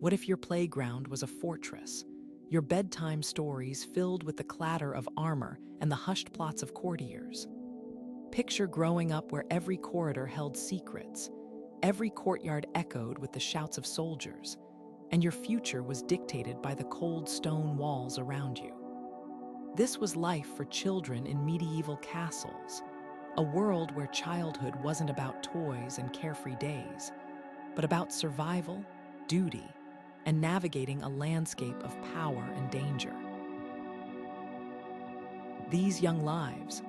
What if your playground was a fortress? Your bedtime stories filled with the clatter of armor and the hushed plots of courtiers? Picture growing up where every corridor held secrets, every courtyard echoed with the shouts of soldiers, and your future was dictated by the cold stone walls around you. This was life for children in medieval castles, a world where childhood wasn't about toys and carefree days, but about survival, duty, and navigating a landscape of power and danger. These young lives,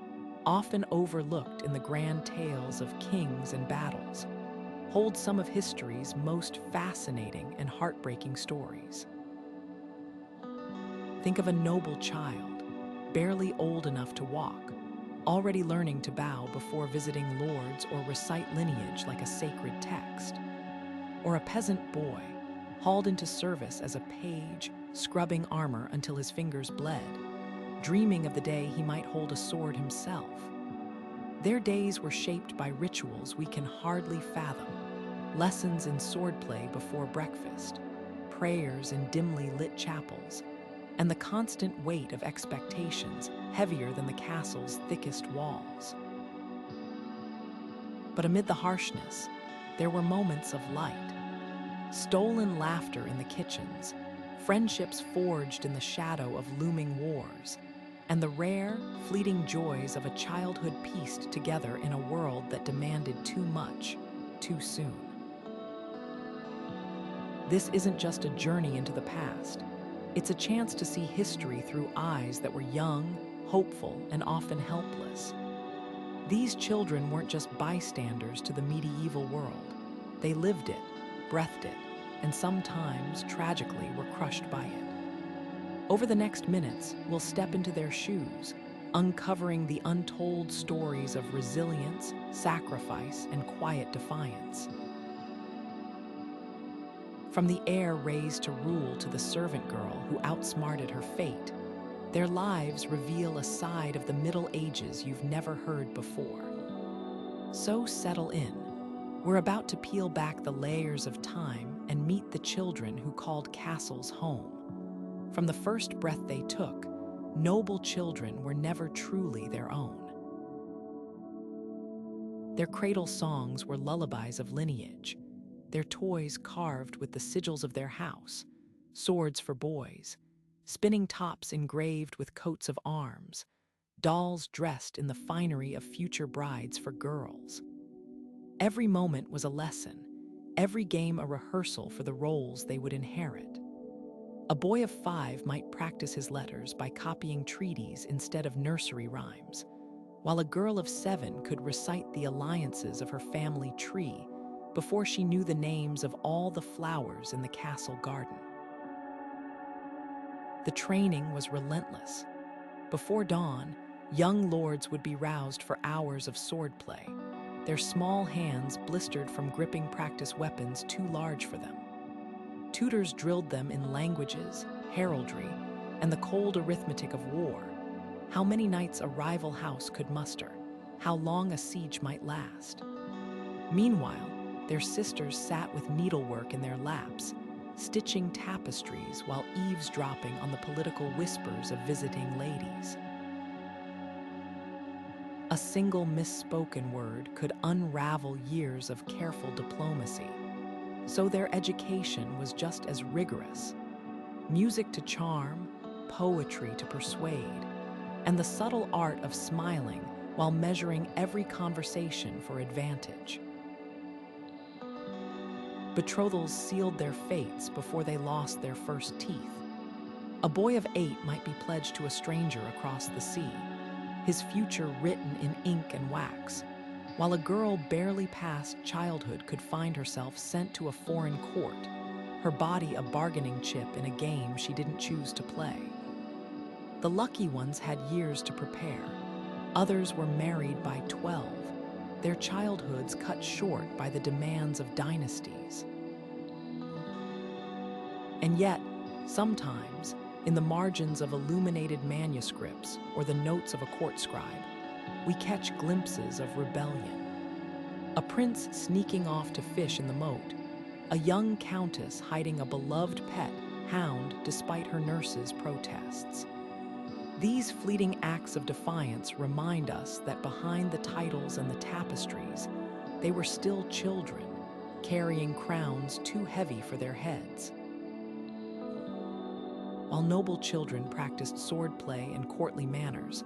often overlooked in the grand tales of kings and battles, hold some of history's most fascinating and heartbreaking stories. Think of a noble child, barely old enough to walk, already learning to bow before visiting lords or recite lineage like a sacred text. Or a peasant boy, hauled into service as a page, scrubbing armor until his fingers bled, dreaming of the day he might hold a sword himself. Their days were shaped by rituals we can hardly fathom, lessons in swordplay before breakfast, prayers in dimly lit chapels, and the constant weight of expectations heavier than the castle's thickest walls. But amid the harshness, there were moments of light. Stolen laughter in the kitchens, friendships forged in the shadow of looming wars, and the rare, fleeting joys of a childhood pieced together in a world that demanded too much, too soon. This isn't just a journey into the past. It's a chance to see history through eyes that were young, hopeful, and often helpless. These children weren't just bystanders to the medieval world. They lived it, breathed it, and sometimes, tragically, were crushed by it. Over the next minutes, we'll step into their shoes, uncovering the untold stories of resilience, sacrifice, and quiet defiance. From the heir raised to rule to the servant girl who outsmarted her fate, their lives reveal a side of the Middle Ages you've never heard before. So settle in. We're about to peel back the layers of time and meet the children who called castles home. From the first breath they took, noble children were never truly their own. Their cradle songs were lullabies of lineage, their toys carved with the sigils of their house, swords for boys, spinning tops engraved with coats of arms, dolls dressed in the finery of future brides for girls. Every moment was a lesson, every game a rehearsal for the roles they would inherit. A boy of 5 might practice his letters by copying treaties instead of nursery rhymes, while a girl of 7 could recite the alliances of her family tree before she knew the names of all the flowers in the castle garden. The training was relentless. Before dawn, young lords would be roused for hours of swordplay, their small hands blistered from gripping practice weapons too large for them. Tutors drilled them in languages, heraldry, and the cold arithmetic of war, how many knights a rival house could muster, how long a siege might last. Meanwhile, their sisters sat with needlework in their laps, stitching tapestries while eavesdropping on the political whispers of visiting ladies. A single misspoken word could unravel years of careful diplomacy, so their education was just as rigorous. Music to charm, poetry to persuade, and the subtle art of smiling while measuring every conversation for advantage. Betrothals sealed their fates before they lost their first teeth. A boy of 8 might be pledged to a stranger across the sea, his future written in ink and wax, while a girl barely past childhood could find herself sent to a foreign court, her body a bargaining chip in a game she didn't choose to play. The lucky ones had years to prepare. Others were married by 12, their childhoods cut short by the demands of dynasties. And yet, sometimes, in the margins of illuminated manuscripts or the notes of a court scribe, we catch glimpses of rebellion. A prince sneaking off to fish in the moat, a young countess hiding a beloved pet hound despite her nurse's protests. These fleeting acts of defiance remind us that behind the titles and the tapestries, they were still children, carrying crowns too heavy for their heads. While noble children practiced swordplay and courtly manners,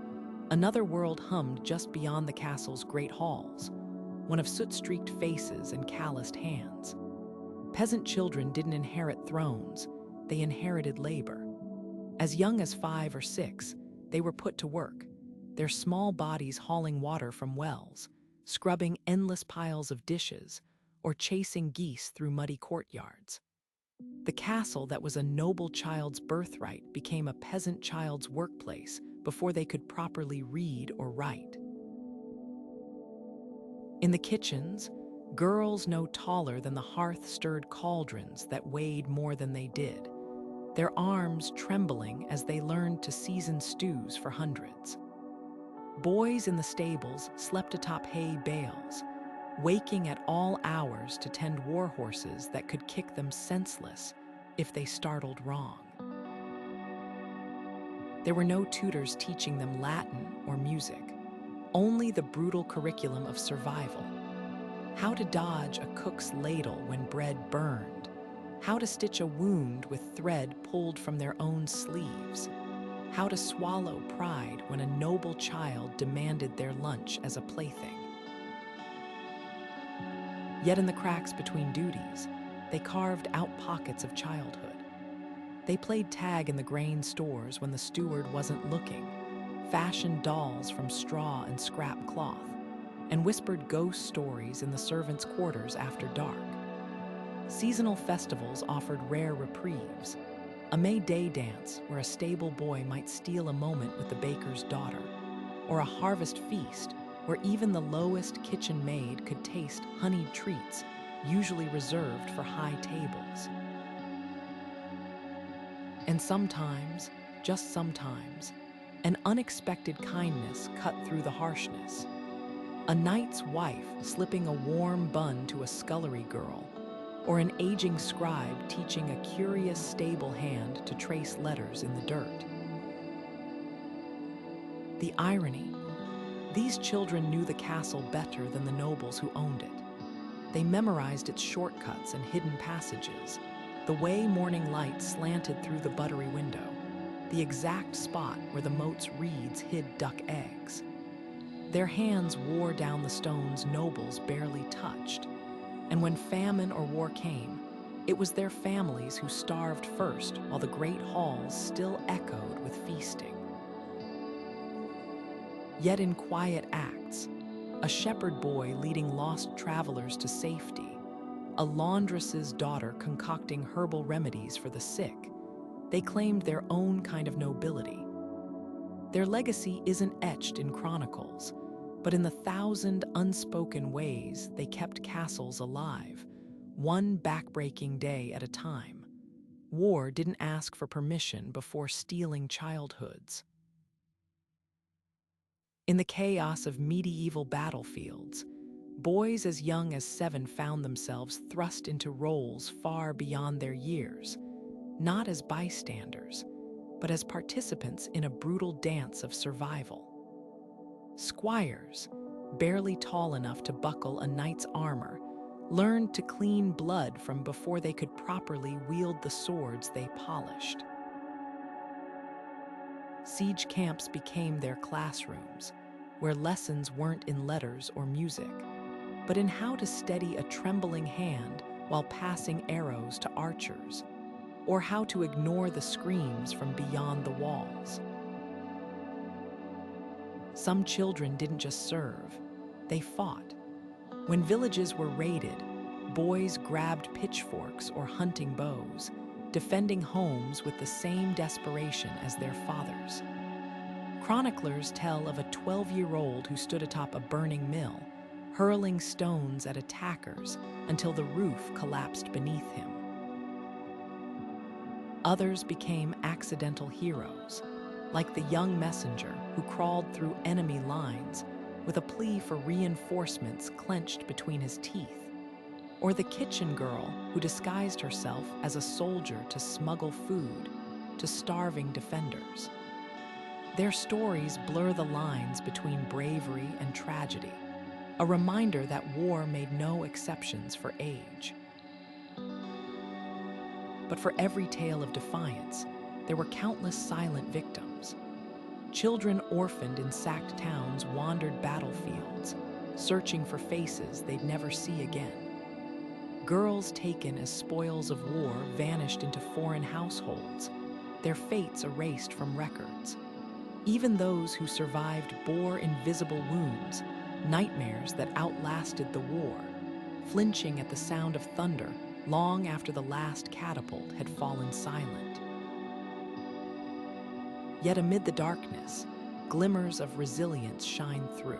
another world hummed just beyond the castle's great halls, one of soot-streaked faces and calloused hands. Peasant children didn't inherit thrones, they inherited labor. As young as 5 or 6, they were put to work, their small bodies hauling water from wells, scrubbing endless piles of dishes, or chasing geese through muddy courtyards. The castle that was a noble child's birthright became a peasant child's workplace before they could properly read or write. In the kitchens, girls no taller than the hearth-stirred cauldrons that weighed more than they did, their arms trembling as they learned to season stews for hundreds. Boys in the stables slept atop hay bales, waking at all hours to tend war horses that could kick them senseless if they startled wrong. There were no tutors teaching them Latin or music, only the brutal curriculum of survival. How to dodge a cook's ladle when bread burned, how to stitch a wound with thread pulled from their own sleeves, how to swallow pride when a noble child demanded their lunch as a plaything. Yet in the cracks between duties, they carved out pockets of childhood. They played tag in the grain stores when the steward wasn't looking, fashioned dolls from straw and scrap cloth, and whispered ghost stories in the servants' quarters after dark. Seasonal festivals offered rare reprieves, a May Day dance where a stable boy might steal a moment with the baker's daughter, or a harvest feast where even the lowest kitchen maid could taste honeyed treats usually reserved for high tables. And sometimes, just sometimes, an unexpected kindness cut through the harshness. A knight's wife slipping a warm bun to a scullery girl, or an aging scribe teaching a curious stable hand to trace letters in the dirt. The irony: these children knew the castle better than the nobles who owned it. They memorized its shortcuts and hidden passages, the way morning light slanted through the buttery window, the exact spot where the moat's reeds hid duck eggs. Their hands wore down the stones nobles barely touched, and when famine or war came, it was their families who starved first while the great halls still echoed with feasting. Yet in quiet acts, a shepherd boy leading lost travelers to safety, a laundress's daughter concocting herbal remedies for the sick, they claimed their own kind of nobility. Their legacy isn't etched in chronicles, but in the 1,000 unspoken ways they kept castles alive, one backbreaking day at a time. War didn't ask for permission before stealing childhoods. In the chaos of medieval battlefields, boys as young as 7 found themselves thrust into roles far beyond their years, not as bystanders, but as participants in a brutal dance of survival. Squires, barely tall enough to buckle a knight's armor, learned to clean blood from before they could properly wield the swords they polished. Siege camps became their classrooms, where lessons weren't in letters or music, but in how to steady a trembling hand while passing arrows to archers, or how to ignore the screams from beyond the walls. Some children didn't just serve, they fought. When villages were raided, boys grabbed pitchforks or hunting bows, defending homes with the same desperation as their fathers. Chroniclers tell of a 12-year-old who stood atop a burning mill, hurling stones at attackers until the roof collapsed beneath him. Others became accidental heroes, like the young messenger who crawled through enemy lines with a plea for reinforcements clenched between his teeth, or the kitchen girl who disguised herself as a soldier to smuggle food to starving defenders. Their stories blur the lines between bravery and tragedy, a reminder that war made no exceptions for age. But for every tale of defiance, there were countless silent victims. Children orphaned in sacked towns wandered battlefields, searching for faces they'd never see again. Girls taken as spoils of war vanished into foreign households, their fates erased from records. Even those who survived bore invisible wounds, nightmares that outlasted the war, flinching at the sound of thunder long after the last catapult had fallen silent. Yet amid the darkness, glimmers of resilience shine through.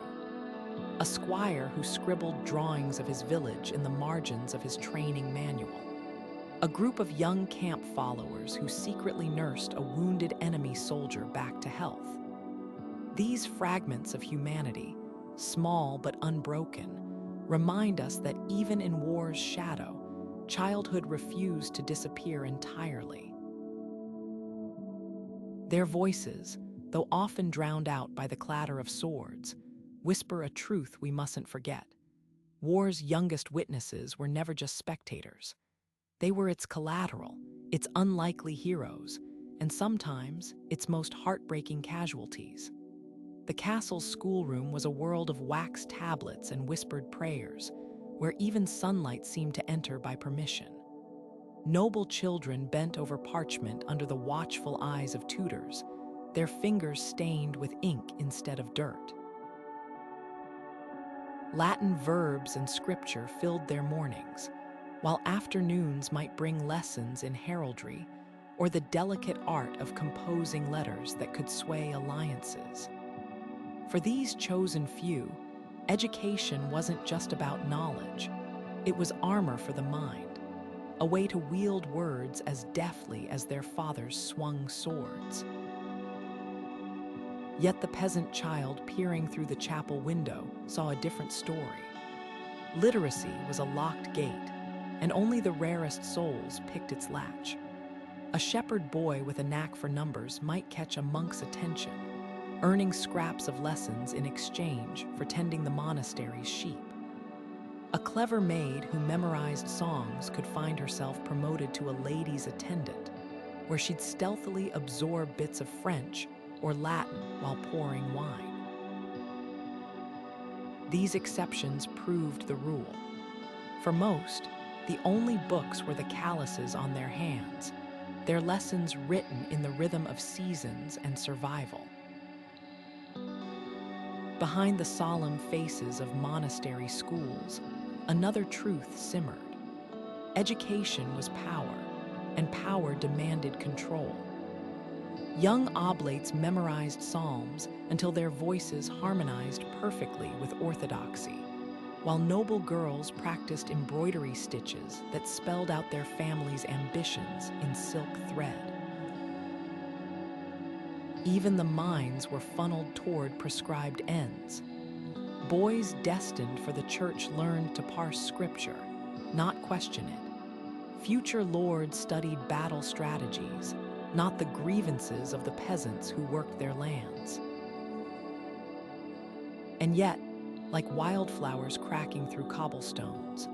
A squire who scribbled drawings of his village in the margins of his training manual. A group of young camp followers who secretly nursed a wounded enemy soldier back to health. These fragments of humanity, small but unbroken, remind us that even in war's shadow, childhood refused to disappear entirely. Their voices, though often drowned out by the clatter of swords, whisper a truth we mustn't forget. War's youngest witnesses were never just spectators. They were its collateral, its unlikely heroes, and sometimes its most heartbreaking casualties. The castle's schoolroom was a world of wax tablets and whispered prayers, where even sunlight seemed to enter by permission. Noble children bent over parchment under the watchful eyes of tutors, their fingers stained with ink instead of dirt. Latin verbs and scripture filled their mornings, while afternoons might bring lessons in heraldry or the delicate art of composing letters that could sway alliances. For these chosen few, education wasn't just about knowledge. It was armor for the mind, a way to wield words as deftly as their fathers swung swords. Yet the peasant child peering through the chapel window saw a different story. Literacy was a locked gate, and only the rarest souls picked its latch. A shepherd boy with a knack for numbers might catch a monk's attention, earning scraps of lessons in exchange for tending the monastery's sheep. A clever maid who memorized songs could find herself promoted to a lady's attendant, where she'd stealthily absorb bits of French or Latin while pouring wine. These exceptions proved the rule. For most, the only books were the calluses on their hands, their lessons written in the rhythm of seasons and survival. Behind the solemn faces of monastery schools, another truth simmered. Education was power, and power demanded control. Young oblates memorized psalms until their voices harmonized perfectly with orthodoxy, while noble girls practiced embroidery stitches that spelled out their family's ambitions in silk thread. Even the minds were funneled toward prescribed ends. Boys destined for the church learned to parse scripture, not question it. Future lords studied battle strategies, not the grievances of the peasants who worked their lands. And yet, like wildflowers cracking through cobblestones,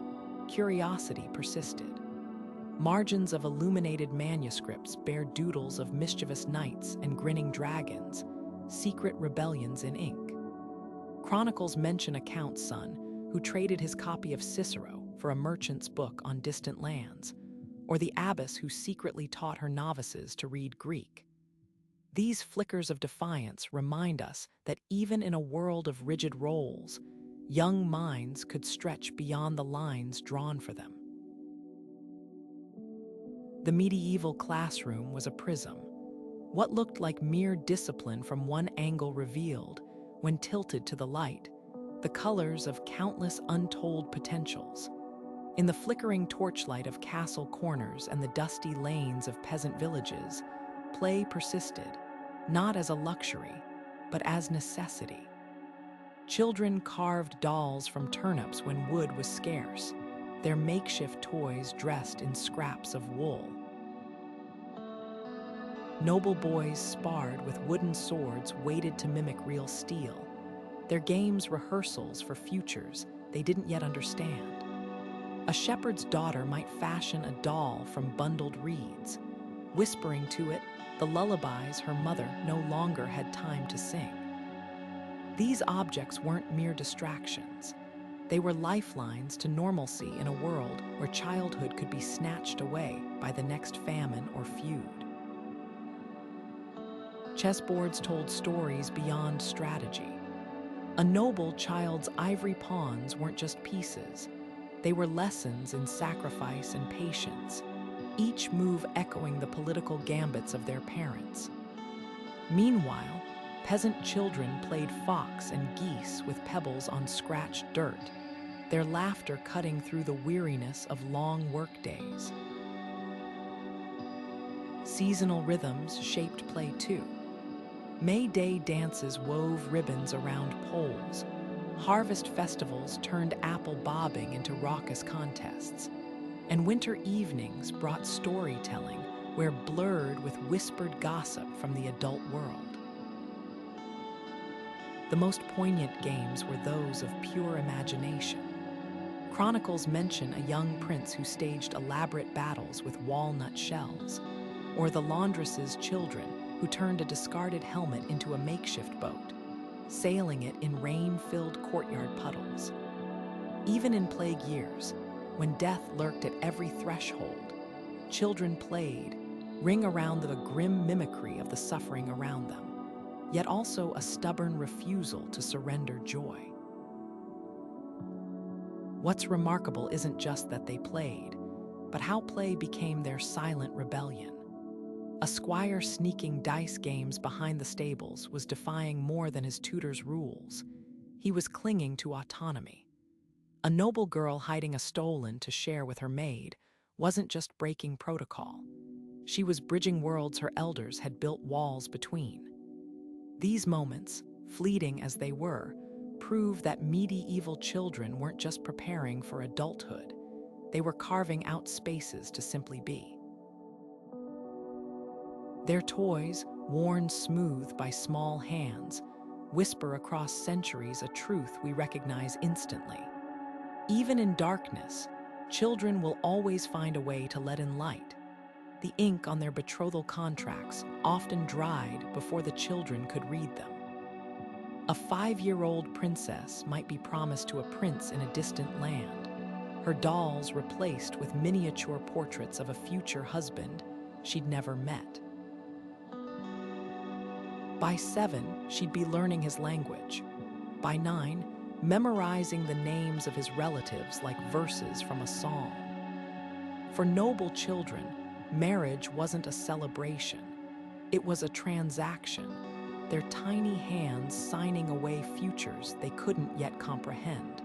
curiosity persisted. Margins of illuminated manuscripts bear doodles of mischievous knights and grinning dragons, secret rebellions in ink. Chronicles mention a count's son who traded his copy of Cicero for a merchant's book on distant lands, or the abbess who secretly taught her novices to read Greek. These flickers of defiance remind us that even in a world of rigid roles, young minds could stretch beyond the lines drawn for them. The medieval classroom was a prism. What looked like mere discipline from one angle revealed, when tilted to the light, the colors of countless untold potentials. In the flickering torchlight of castle corners and the dusty lanes of peasant villages, play persisted, not as a luxury, but as necessity. Children carved dolls from turnips when wood was scarce, their makeshift toys dressed in scraps of wool. Noble boys sparred with wooden swords weighted to mimic real steel, their games rehearsals for futures they didn't yet understand. A shepherd's daughter might fashion a doll from bundled reeds, whispering to it the lullabies her mother no longer had time to sing. These objects weren't mere distractions. They were lifelines to normalcy in a world where childhood could be snatched away by the next famine or feud. Chessboards told stories beyond strategy. A noble child's ivory pawns weren't just pieces. They were lessons in sacrifice and patience, each move echoing the political gambits of their parents. Meanwhile, peasant children played fox and geese with pebbles on scratched dirt, their laughter cutting through the weariness of long workdays. Seasonal rhythms shaped play too. May Day dances wove ribbons around poles. Harvest festivals turned apple bobbing into raucous contests. And winter evenings brought storytelling where blurred with whispered gossip from the adult world. The most poignant games were those of pure imagination. Chronicles mention a young prince who staged elaborate battles with walnut shells, or the laundress's children who turned a discarded helmet into a makeshift boat, sailing it in rain-filled courtyard puddles. Even in plague years, when death lurked at every threshold, children played, ring around the grim mimicry of the suffering around them, yet also a stubborn refusal to surrender joy. What's remarkable isn't just that they played, but how play became their silent rebellion. A squire sneaking dice games behind the stables was defying more than his tutor's rules. He was clinging to autonomy. A noble girl hiding a stolon to share with her maid wasn't just breaking protocol. She was bridging worlds her elders had built walls between. These moments, fleeting as they were, prove that medieval children weren't just preparing for adulthood. They were carving out spaces to simply be. Their toys, worn smooth by small hands, whisper across centuries a truth we recognize instantly. Even in darkness, children will always find a way to let in light. The ink on their betrothal contracts often dried before the children could read them. A 5-year-old princess might be promised to a prince in a distant land, her dolls replaced with miniature portraits of a future husband she'd never met. By 7, she'd be learning his language. By 9, memorizing the names of his relatives like verses from a psalm. For noble children, marriage wasn't a celebration. It was a transaction, their tiny hands signing away futures they couldn't yet comprehend.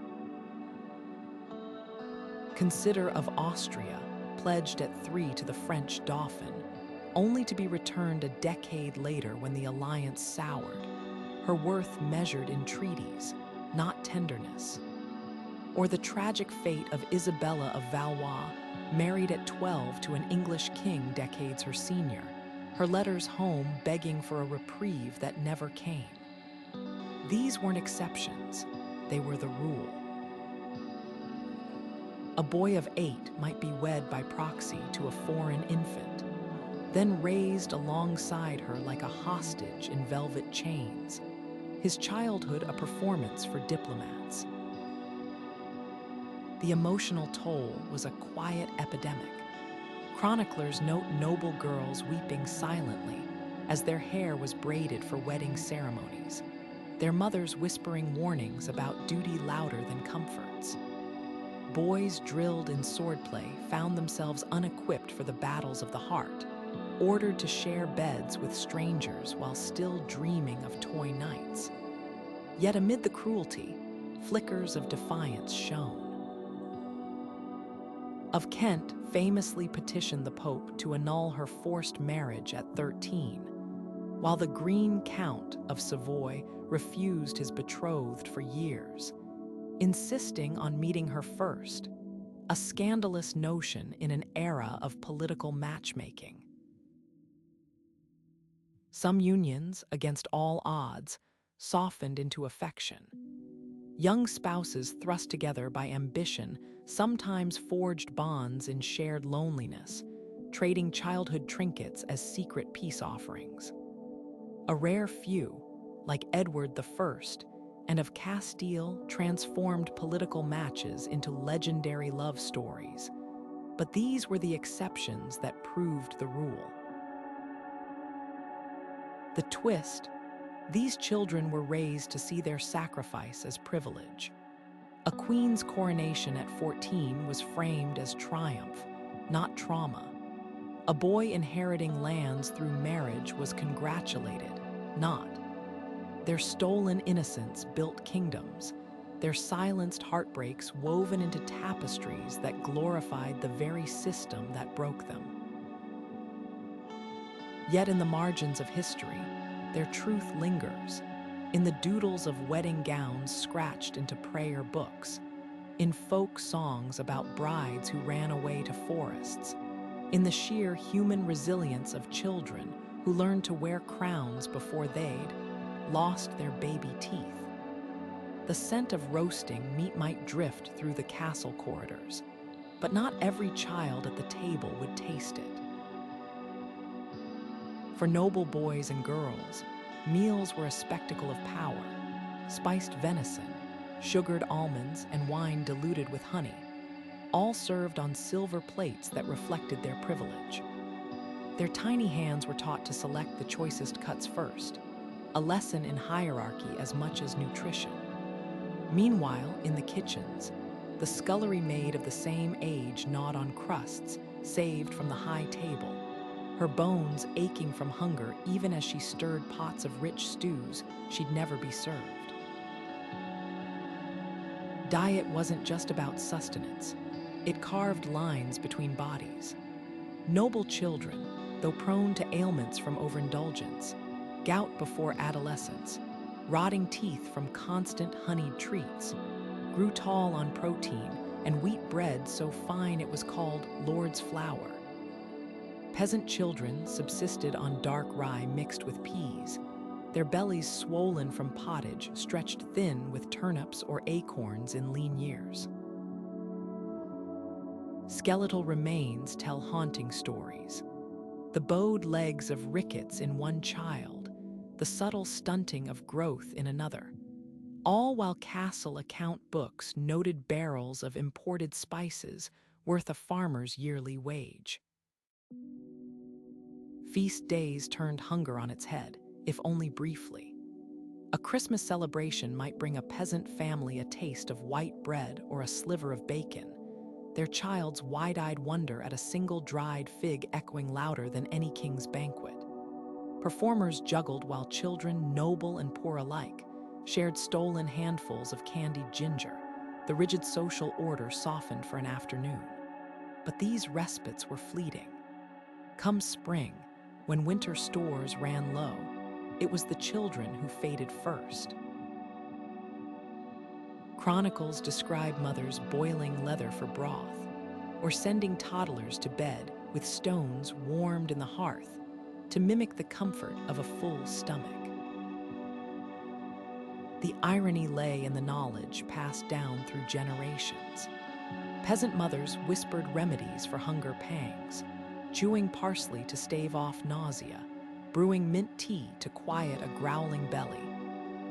Consider of Austria, pledged at 3 to the French Dauphin, only to be returned a decade later when the alliance soured, her worth measured in treaties, not tenderness. Or the tragic fate of Isabella of Valois, married at 12 to an English king decades her senior, her letters home begging for a reprieve that never came. These weren't exceptions, they were the rule. A boy of 8 might be wed by proxy to a foreign infant, then raised alongside her like a hostage in velvet chains, his childhood a performance for diplomats. The emotional toll was a quiet epidemic. Chroniclers note noble girls weeping silently as their hair was braided for wedding ceremonies, their mothers whispering warnings about duty louder than comforts. Boys drilled in swordplay found themselves unequipped for the battles of the heart, ordered to share beds with strangers while still dreaming of toy nights. Yet amid the cruelty, flickers of defiance shone. Of Kent famously petitioned the Pope to annul her forced marriage at 13, while the Green Count of Savoy refused his betrothed for years, insisting on meeting her first, a scandalous notion in an era of political matchmaking. Some unions, against all odds, softened into affection. Young spouses thrust together by ambition sometimes forged bonds in shared loneliness, trading childhood trinkets as secret peace offerings. A rare few, like Edward I and of Castile, transformed political matches into legendary love stories. But these were the exceptions that proved the rule. The twist: these children were raised to see their sacrifice as privilege. A queen's coronation at 14 was framed as triumph, not trauma. A boy inheriting lands through marriage was congratulated, not. Their stolen innocence built kingdoms, their silenced heartbreaks woven into tapestries that glorified the very system that broke them. Yet in the margins of history, their truth lingers, in the doodles of wedding gowns scratched into prayer books, in folk songs about brides who ran away to forests, in the sheer human resilience of children who learned to wear crowns before they'd lost their baby teeth. The scent of roasting meat might drift through the castle corridors, but not every child at the table would taste it. For noble boys and girls, meals were a spectacle of power: spiced venison, sugared almonds, and wine diluted with honey, all served on silver plates that reflected their privilege. Their tiny hands were taught to select the choicest cuts first, a lesson in hierarchy as much as nutrition. Meanwhile, in the kitchens, the scullery maid of the same age gnawed on crusts saved from the high table, her bones aching from hunger even as she stirred pots of rich stews she'd never be served. Diet wasn't just about sustenance. It carved lines between bodies. Noble children, though prone to ailments from overindulgence, gout before adolescence, rotting teeth from constant honeyed treats, grew tall on protein and wheat bread so fine it was called Lord's flour. Peasant children subsisted on dark rye mixed with peas, their bellies swollen from pottage stretched thin with turnips or acorns in lean years. Skeletal remains tell haunting stories. The bowed legs of rickets in one child, the subtle stunting of growth in another, all while castle account books noted barrels of imported spices worth a farmer's yearly wage. Feast days turned hunger on its head, if only briefly. A Christmas celebration might bring a peasant family a taste of white bread or a sliver of bacon, their child's wide-eyed wonder at a single dried fig echoing louder than any king's banquet. Performers juggled while children, noble and poor alike, shared stolen handfuls of candied ginger. The rigid social order softened for an afternoon. But these respites were fleeting. Come spring, when winter stores ran low, it was the children who faded first. Chronicles describe mothers boiling leather for broth, or sending toddlers to bed with stones warmed in the hearth to mimic the comfort of a full stomach. The irony lay in the knowledge passed down through generations. Peasant mothers whispered remedies for hunger pangs, chewing parsley to stave off nausea, brewing mint tea to quiet a growling belly,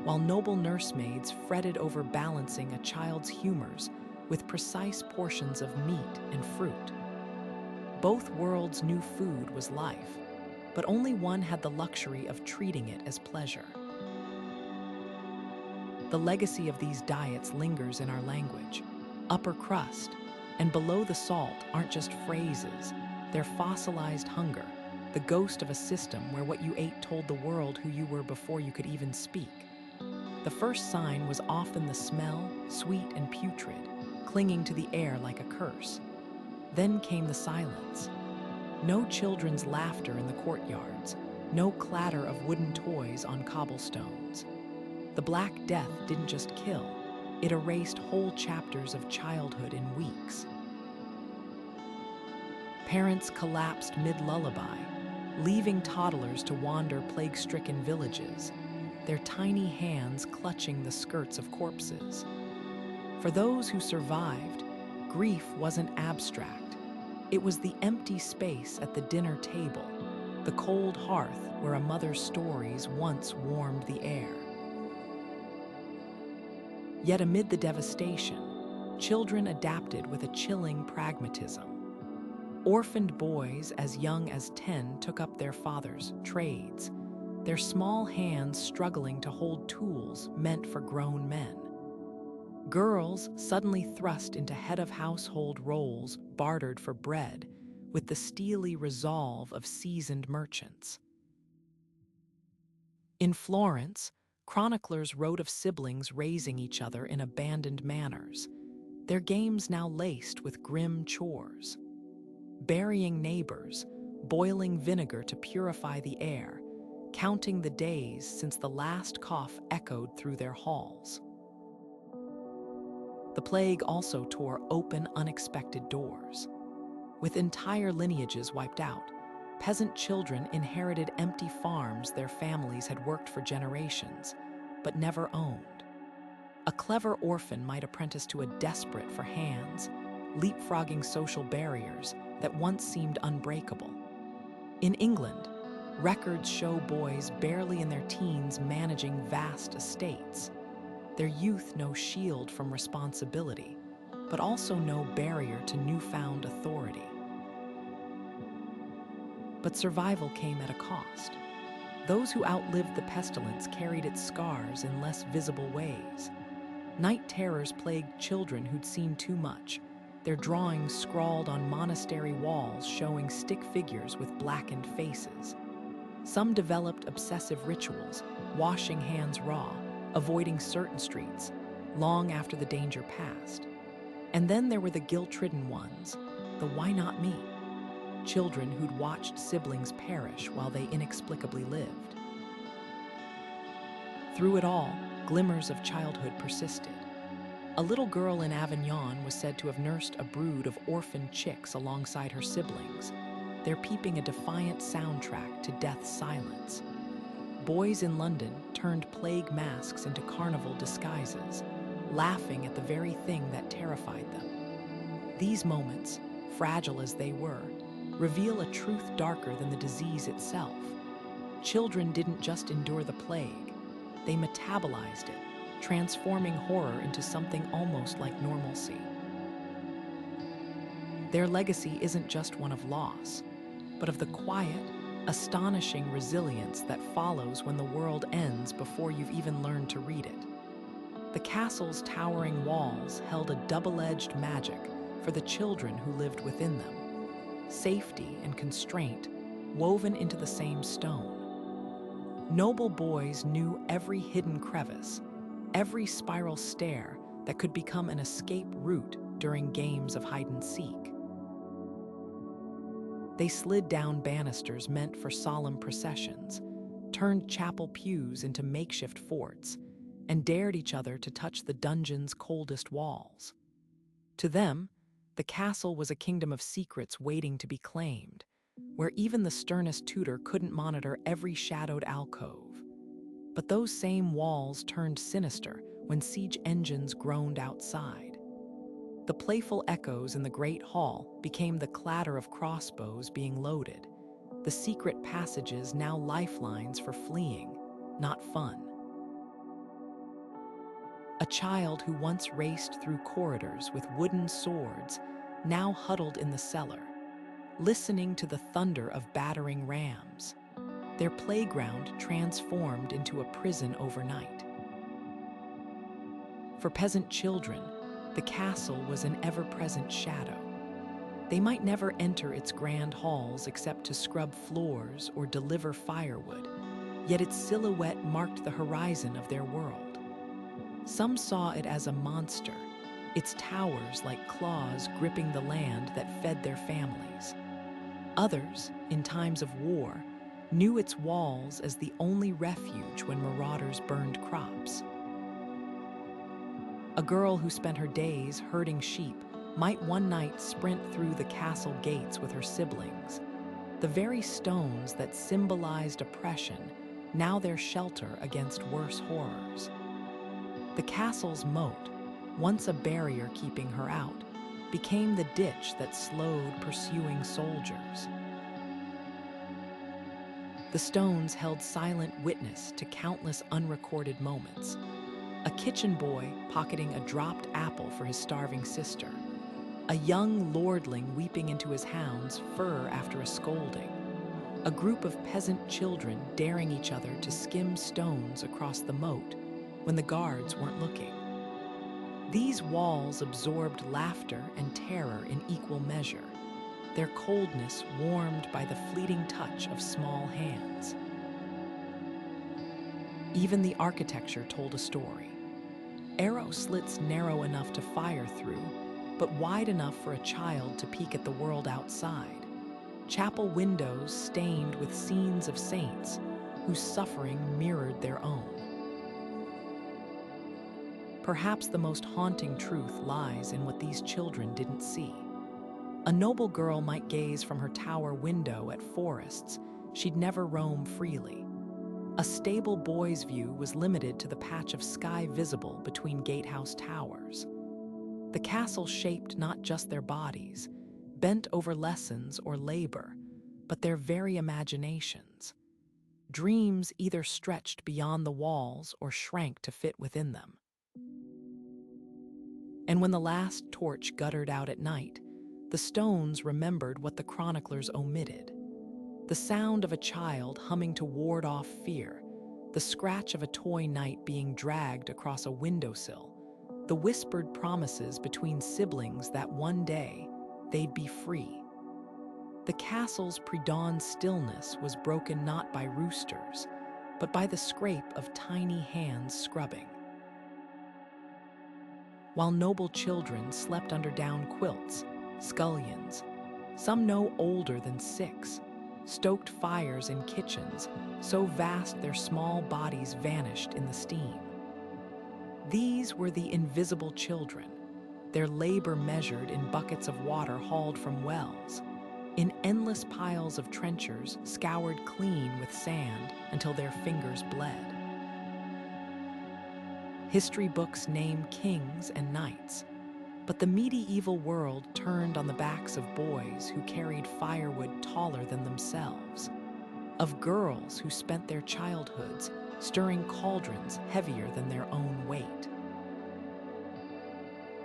while noble nursemaids fretted over balancing a child's humors with precise portions of meat and fruit. Both worlds knew food was life, but only one had the luxury of treating it as pleasure. The legacy of these diets lingers in our language. Upper crust and below the salt aren't just phrases, they're fossilized hunger, the ghost of a system where what you ate told the world who you were before you could even speak. The first sign was often the smell, sweet and putrid, clinging to the air like a curse. Then came the silence. No children's laughter in the courtyards, no clatter of wooden toys on cobblestones. The Black Death didn't just kill, it erased whole chapters of childhood in weeks. Parents collapsed mid-lullaby, leaving toddlers to wander plague-stricken villages, their tiny hands clutching the skirts of corpses. For those who survived, grief wasn't abstract. It was the empty space at the dinner table, the cold hearth where a mother's stories once warmed the air. Yet amid the devastation, children adapted with a chilling pragmatism. Orphaned boys as young as 10 took up their father's trades, their small hands struggling to hold tools meant for grown men. Girls suddenly thrust into head-of-household roles bartered for bread, with the steely resolve of seasoned merchants. In Florence, chroniclers wrote of siblings raising each other in abandoned manors, their games now laced with grim chores. Burying neighbors, boiling vinegar to purify the air, counting the days since the last cough echoed through their halls. The plague also tore open unexpected doors. With entire lineages wiped out, peasant children inherited empty farms their families had worked for generations, but never owned. A clever orphan might apprentice to a desperate for hands, leapfrogging social barriers that once seemed unbreakable. In England, records show boys barely in their teens managing vast estates. Their youth no shield from responsibility, but also no barrier to newfound authority. But survival came at a cost. Those who outlived the pestilence carried its scars in less visible ways. Night terrors plagued children who'd seen too much, their drawings scrawled on monastery walls showing stick figures with blackened faces. Some developed obsessive rituals, washing hands raw, avoiding certain streets, long after the danger passed. And then there were the guilt-ridden ones, the why not me? Children who'd watched siblings perish while they inexplicably lived. Through it all, glimmers of childhood persisted. A little girl in Avignon was said to have nursed a brood of orphaned chicks alongside her siblings, their peeping a defiant soundtrack to death's silence. Boys in London turned plague masks into carnival disguises, laughing at the very thing that terrified them. These moments, fragile as they were, reveal a truth darker than the disease itself. Children didn't just endure the plague, they metabolized it, transforming horror into something almost like normalcy. Their legacy isn't just one of loss, but of the quiet, astonishing resilience that follows when the world ends before you've even learned to read it. The castle's towering walls held a double-edged magic for the children who lived within them. Safety and constraint woven into the same stone. Noble boys knew every hidden crevice, every spiral stair that could become an escape route during games of hide-and-seek. They slid down banisters meant for solemn processions, turned chapel pews into makeshift forts, and dared each other to touch the dungeon's coldest walls. To them, the castle was a kingdom of secrets waiting to be claimed, where even the sternest tutor couldn't monitor every shadowed alcove. But those same walls turned sinister when siege engines groaned outside. The playful echoes in the great hall became the clatter of crossbows being loaded, the secret passages now lifelines for fleeing, not fun. A child who once raced through corridors with wooden swords now huddled in the cellar, listening to the thunder of battering rams, their playground transformed into a prison overnight. For peasant children, the castle was an ever-present shadow. They might never enter its grand halls except to scrub floors or deliver firewood, yet its silhouette marked the horizon of their world. Some saw it as a monster, its towers like claws gripping the land that fed their families. Others, in times of war, knew its walls as the only refuge when marauders burned crops. A girl who spent her days herding sheep might one night sprint through the castle gates with her siblings. The very stones that symbolized oppression, now their shelter against worse horrors. The castle's moat, once a barrier keeping her out, became the ditch that slowed pursuing soldiers. The stones held silent witness to countless unrecorded moments. A kitchen boy pocketing a dropped apple for his starving sister. A young lordling weeping into his hound's fur after a scolding. A group of peasant children daring each other to skim stones across the moat when the guards weren't looking. These walls absorbed laughter and terror in equal measure, their coldness warmed by the fleeting touch of small hands. Even the architecture told a story. Arrow slits narrow enough to fire through, but wide enough for a child to peek at the world outside. Chapel windows stained with scenes of saints whose suffering mirrored their own. Perhaps the most haunting truth lies in what these children didn't see. A noble girl might gaze from her tower window at forests she'd never roam freely. A stable boy's view was limited to the patch of sky visible between gatehouse towers. The castle shaped not just their bodies, bent over lessons or labor, but their very imaginations. Dreams either stretched beyond the walls or shrank to fit within them. And when the last torch guttered out at night, the stones remembered what the chroniclers omitted. The sound of a child humming to ward off fear, the scratch of a toy knight being dragged across a windowsill, the whispered promises between siblings that one day they'd be free. The castle's pre-dawn stillness was broken not by roosters, but by the scrape of tiny hands scrubbing. While noble children slept under down quilts, scullions, some no older than 6, stoked fires in kitchens so vast their small bodies vanished in the steam. These were the invisible children, their labor measured in buckets of water hauled from wells, in endless piles of trenchers scoured clean with sand until their fingers bled. History books name kings and knights, but the medieval world turned on the backs of boys who carried firewood taller than themselves, of girls who spent their childhoods stirring cauldrons heavier than their own weight.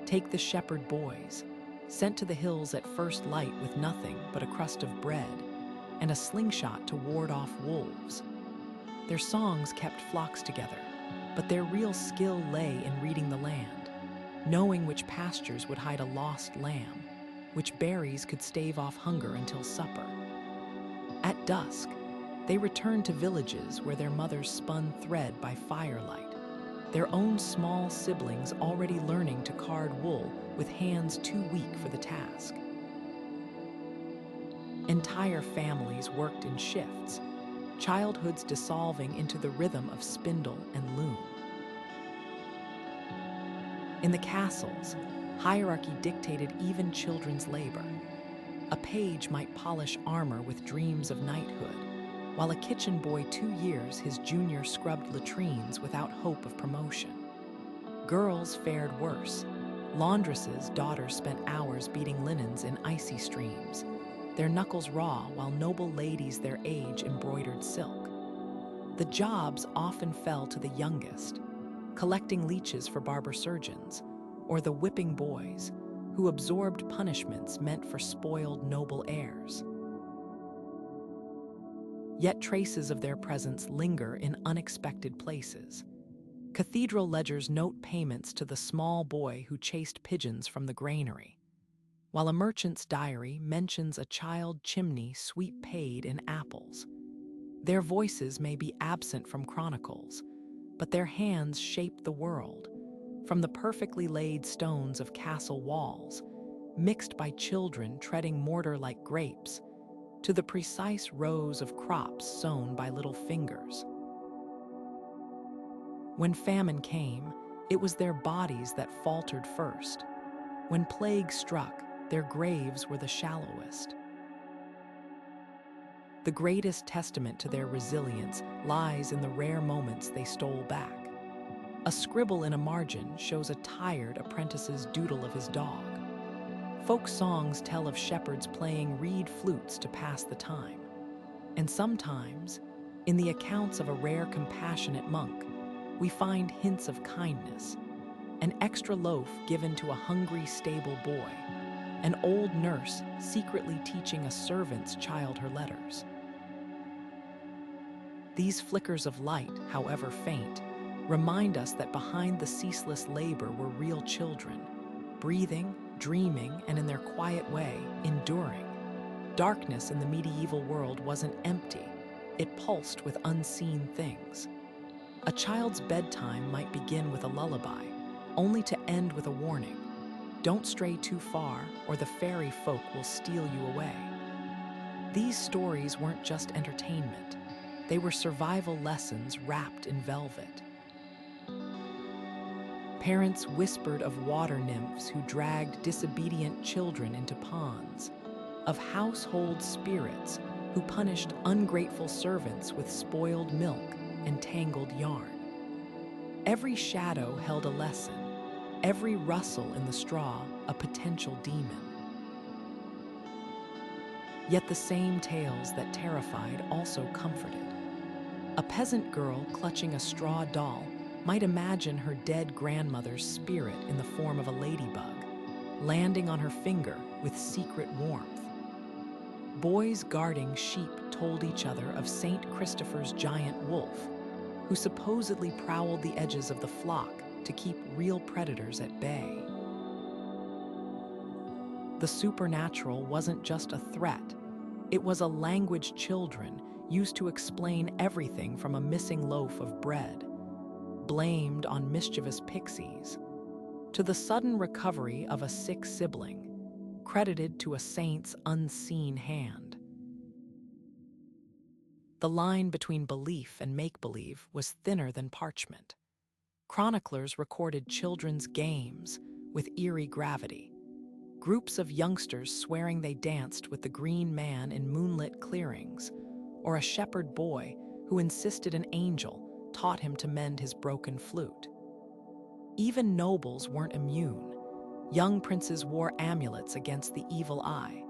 Take the shepherd boys, sent to the hills at first light with nothing but a crust of bread and a slingshot to ward off wolves. Their songs kept flocks together, but their real skill lay in reading the land, knowing which pastures would hide a lost lamb, which berries could stave off hunger until supper. At dusk, they returned to villages where their mothers spun thread by firelight, their own small siblings already learning to card wool with hands too weak for the task. Entire families worked in shifts, childhoods dissolving into the rhythm of spindle and loom. In the castles, hierarchy dictated even children's labor. A page might polish armor with dreams of knighthood, while a kitchen boy 2 years his junior scrubbed latrines without hope of promotion. Girls fared worse. Laundresses' daughters spent hours beating linens in icy streams, their knuckles raw while noble ladies their age embroidered silk. The jobs often fell to the youngest, collecting leeches for barber surgeons, or the whipping boys, who absorbed punishments meant for spoiled noble heirs. Yet traces of their presence linger in unexpected places. Cathedral ledgers note payments to the small boy who chased pigeons from the granary, while a merchant's diary mentions a child chimney sweep paid in apples. Their voices may be absent from chronicles, but their hands shaped the world, from the perfectly laid stones of castle walls, mixed by children treading mortar like grapes, to the precise rows of crops sown by little fingers. When famine came, it was their bodies that faltered first. When plague struck, their graves were the shallowest. The greatest testament to their resilience lies in the rare moments they stole back. A scribble in a margin shows a tired apprentice's doodle of his dog. Folk songs tell of shepherds playing reed flutes to pass the time. And sometimes, in the accounts of a rare compassionate monk, we find hints of kindness. An extra loaf given to a hungry stable boy, an old nurse secretly teaching a servant's child her letters. These flickers of light, however faint, remind us that behind the ceaseless labor were real children, breathing, dreaming, and in their quiet way, enduring. Darkness in the medieval world wasn't empty, it pulsed with unseen things. A child's bedtime might begin with a lullaby, only to end with a warning. Don't stray too far, or the fairy folk will steal you away. These stories weren't just entertainment. They were survival lessons wrapped in velvet. Parents whispered of water nymphs who dragged disobedient children into ponds, of household spirits who punished ungrateful servants with spoiled milk and tangled yarn. Every shadow held a lesson, every rustle in the straw a potential demon. Yet the same tales that terrified also comforted. A peasant girl clutching a straw doll might imagine her dead grandmother's spirit in the form of a ladybug, landing on her finger with secret warmth. Boys guarding sheep told each other of Saint Christopher's giant wolf, who supposedly prowled the edges of the flock to keep real predators at bay. The supernatural wasn't just a threat, it was a language children used to explain everything from a missing loaf of bread, blamed on mischievous pixies, to the sudden recovery of a sick sibling, credited to a saint's unseen hand. The line between belief and make-believe was thinner than parchment. Chroniclers recorded children's games with eerie gravity, groups of youngsters swearing they danced with the green man in moonlit clearings, or a shepherd boy who insisted an angel taught him to mend his broken flute. Even nobles weren't immune. Young princes wore amulets against the evil eye,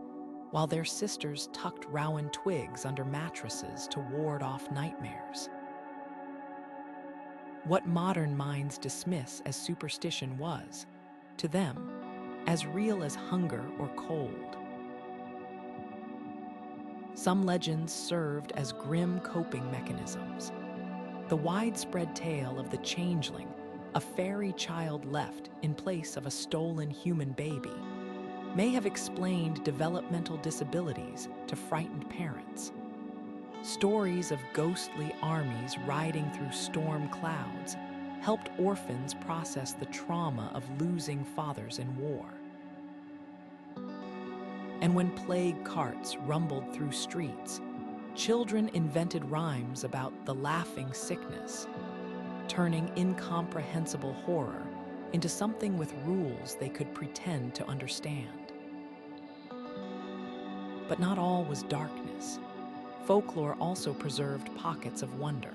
while their sisters tucked rowan twigs under mattresses to ward off nightmares. What modern minds dismiss as superstition was, to them, as real as hunger or cold. Some legends served as grim coping mechanisms. The widespread tale of the changeling, a fairy child left in place of a stolen human baby, may have explained developmental disabilities to frightened parents. Stories of ghostly armies riding through storm clouds helped orphans process the trauma of losing fathers in war. And when plague carts rumbled through streets, children invented rhymes about the laughing sickness, turning incomprehensible horror into something with rules they could pretend to understand. But not all was darkness. Folklore also preserved pockets of wonder.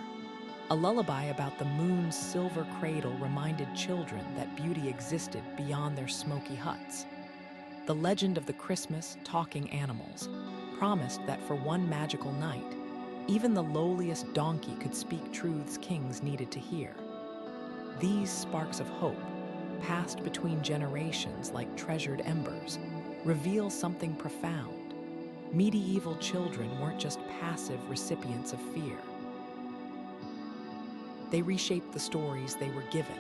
A lullaby about the moon's silver cradle reminded children that beauty existed beyond their smoky huts. The legend of the Christmas talking animals promised that for one magical night, even the lowliest donkey could speak truths kings needed to hear. These sparks of hope, passed between generations like treasured embers, reveal something profound. Medieval children weren't just passive recipients of fear. They reshaped the stories they were given,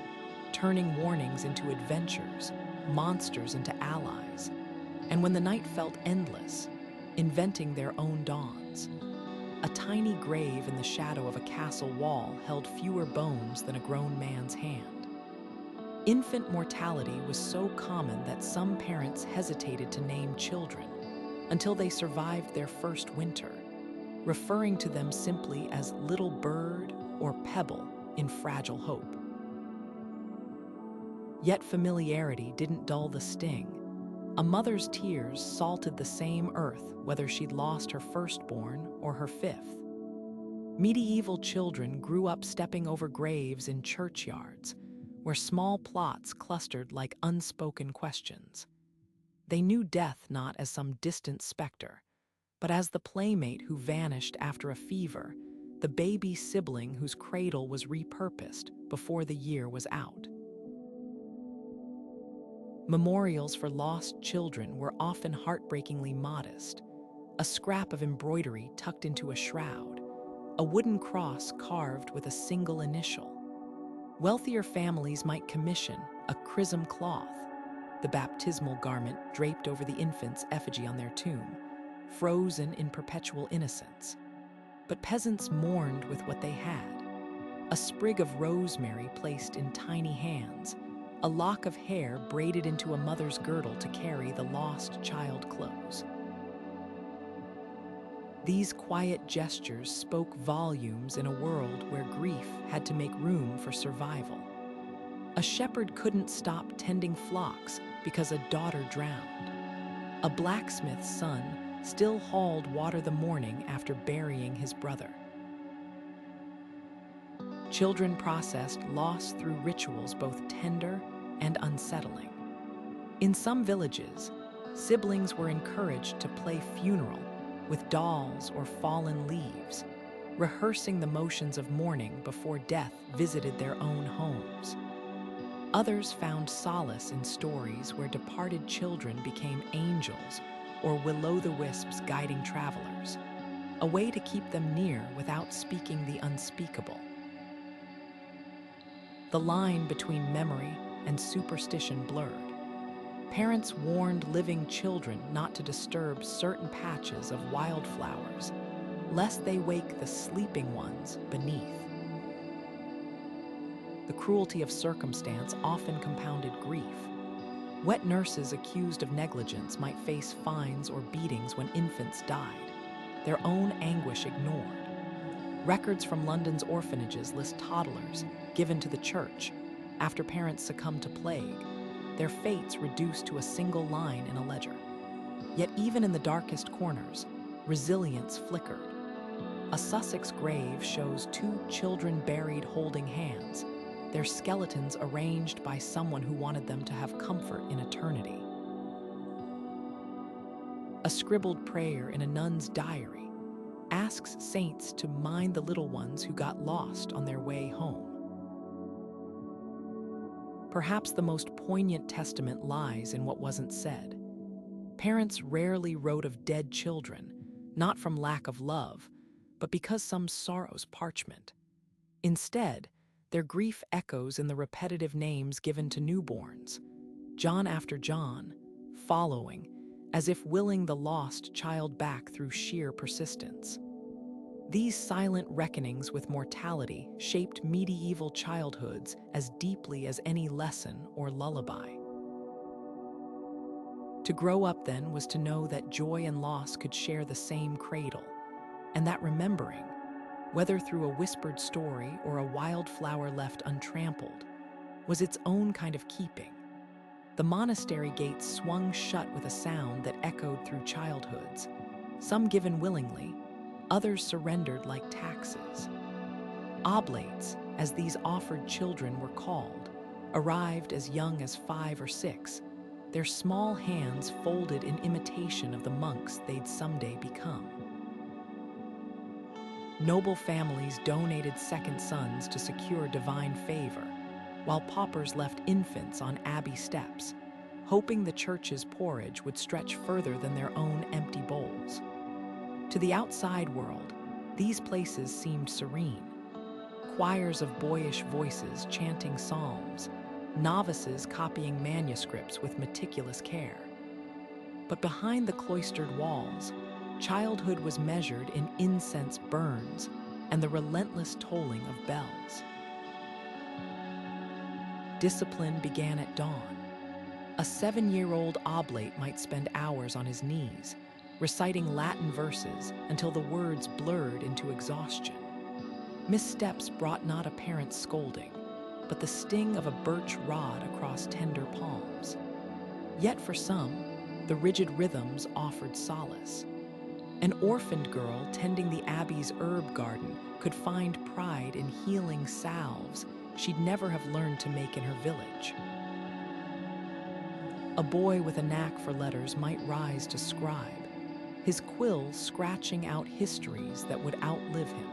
turning warnings into adventures, monsters into allies, and when the night felt endless, inventing their own dawns. A tiny grave in the shadow of a castle wall held fewer bones than a grown man's hand. Infant mortality was so common that some parents hesitated to name children until they survived their first winter, referring to them simply as little bird or pebble in fragile hope. Yet familiarity didn't dull the sting. A mother's tears salted the same earth whether she'd lost her firstborn or her fifth. Medieval children grew up stepping over graves in churchyards, where small plots clustered like unspoken questions. They knew death not as some distant specter, but as the playmate who vanished after a fever, the baby sibling whose cradle was repurposed before the year was out. Memorials for lost children were often heartbreakingly modest: a scrap of embroidery tucked into a shroud, a wooden cross carved with a single initial. Wealthier families might commission a chrism cloth, the baptismal garment draped over the infant's effigy on their tomb, frozen in perpetual innocence. But peasants mourned with what they had: a sprig of rosemary placed in tiny hands, a lock of hair braided into a mother's girdle to carry the lost child close. These quiet gestures spoke volumes in a world where grief had to make room for survival. A shepherd couldn't stop tending flocks because a daughter drowned. A blacksmith's son still hauled water the morning after burying his brother. Children processed loss through rituals both tender and unsettling. In some villages, siblings were encouraged to play funeral with dolls or fallen leaves, rehearsing the motions of mourning before death visited their own homes. Others found solace in stories where departed children became angels or will-o'-the-wisps guiding travelers, a way to keep them near without speaking the unspeakable. The line between memory and superstition blurred. Parents warned living children not to disturb certain patches of wildflowers, lest they wake the sleeping ones beneath. The cruelty of circumstance often compounded grief. Wet nurses accused of negligence might face fines or beatings when infants died, their own anguish ignored. Records from London's orphanages list toddlers given to the church after parents succumbed to plague, their fates reduced to a single line in a ledger. Yet even in the darkest corners, resilience flickered. A Sussex grave shows two children buried holding hands, their skeletons arranged by someone who wanted them to have comfort in eternity. A scribbled prayer in a nun's diary asks saints to mind the little ones who got lost on their way home. Perhaps the most poignant testament lies in what wasn't said. Parents rarely wrote of dead children, not from lack of love, but because some sorrow's parchment. Instead, their grief echoes in the repetitive names given to newborns, John after John, following, as if willing the lost child back through sheer persistence. These silent reckonings with mortality shaped medieval childhoods as deeply as any lesson or lullaby. To grow up, then, was to know that joy and loss could share the same cradle, and that remembering, whether through a whispered story or a wildflower left untrampled, was its own kind of keeping. The monastery gates swung shut with a sound that echoed through childhoods, some given willingly, others surrendered like taxes. Oblates, as these offered children were called, arrived as young as 5 or 6, their small hands folded in imitation of the monks they'd someday become. Noble families donated second sons to secure divine favor, while paupers left infants on abbey steps, hoping the church's porridge would stretch further than their own empty bowls. To the outside world, these places seemed serene. Choirs of boyish voices chanting psalms, novices copying manuscripts with meticulous care. But behind the cloistered walls, childhood was measured in incense burns and the relentless tolling of bells. Discipline began at dawn. A 7-year-old oblate might spend hours on his knees, reciting Latin verses until the words blurred into exhaustion. Missteps brought not a parent's scolding, but the sting of a birch rod across tender palms. Yet for some, the rigid rhythms offered solace. An orphaned girl tending the abbey's herb garden could find pride in healing salves she'd never have learned to make in her village. A boy with a knack for letters might rise to scribe, his quill scratching out histories that would outlive him.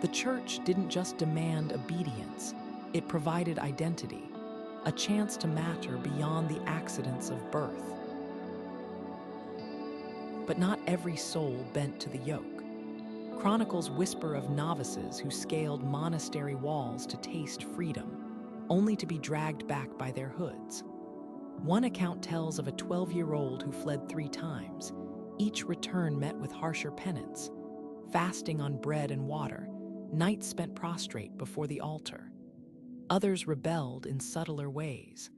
The church didn't just demand obedience, it provided identity, a chance to matter beyond the accidents of birth. But not every soul bent to the yoke. Chronicles whisper of novices who scaled monastery walls to taste freedom, only to be dragged back by their hoods. One account tells of a 12-year-old who fled 3 times, each return met with harsher penance, fasting on bread and water, nights spent prostrate before the altar. Others rebelled in subtler ways,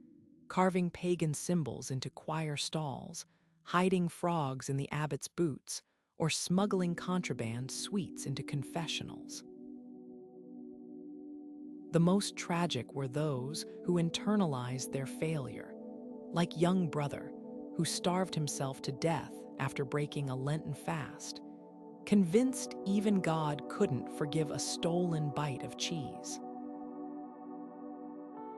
carving pagan symbols into choir stalls, hiding frogs in the abbot's boots, or smuggling contraband sweets into confessionals. The most tragic were those who internalized their failure, like young brother, who starved himself to death after breaking a Lenten fast, convinced even God couldn't forgive a stolen bite of cheese.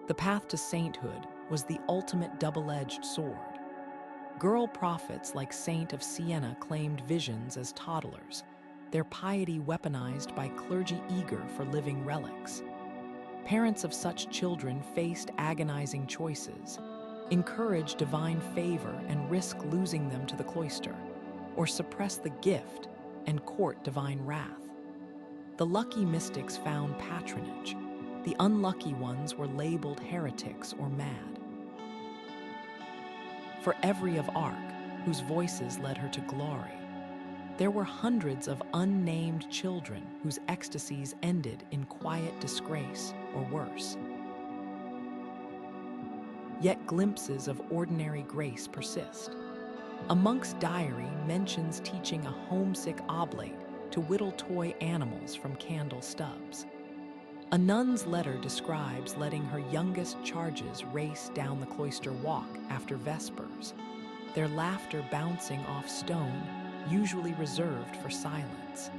The path to sainthood was the ultimate double-edged sword. Girl prophets like Saint of Siena claimed visions as toddlers, their piety weaponized by clergy eager for living relics. Parents of such children faced agonizing choices: encourage divine favor and risk losing them to the cloister, or suppress the gift and court divine wrath. The lucky mystics found patronage. The unlucky ones were labeled heretics or mad. For every of Arc, whose voices led her to glory, there were hundreds of unnamed children whose ecstasies ended in quiet disgrace or worse. Yet glimpses of ordinary grace persist. A monk's diary mentions teaching a homesick oblate to whittle toy animals from candle stubs. A nun's letter describes letting her youngest charges race down the cloister walk after Vespers, their laughter bouncing off stone usually reserved for silence.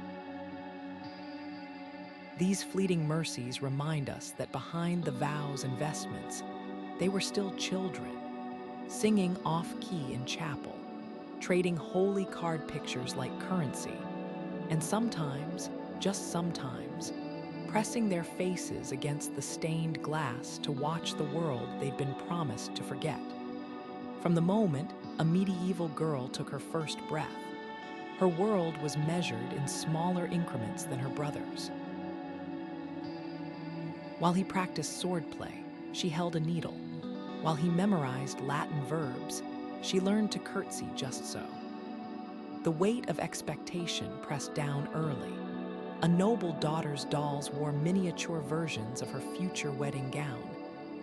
These fleeting mercies remind us that behind the vows and vestments, they were still children, singing off-key in chapel, trading holy card pictures like currency, and sometimes, just sometimes, pressing their faces against the stained glass to watch the world they'd been promised to forget. From the moment a medieval girl took her first breath, her world was measured in smaller increments than her brother's. While he practiced swordplay, she held a needle. While he memorized Latin verbs, she learned to curtsy just so. The weight of expectation pressed down early. A noble daughter's dolls wore miniature versions of her future wedding gown,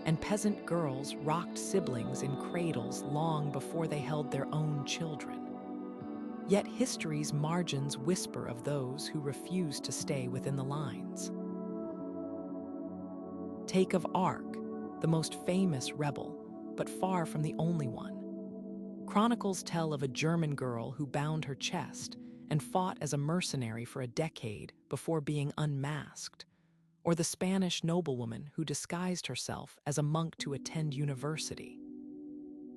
and peasant girls rocked siblings in cradles long before they held their own children. Yet history's margins whisper of those who refuse to stay within the lines. Take of Arc, the most famous rebel, but far from the only one. Chronicles tell of a German girl who bound her chest and fought as a mercenary for a decade before being unmasked, or the Spanish noblewoman who disguised herself as a monk to attend university.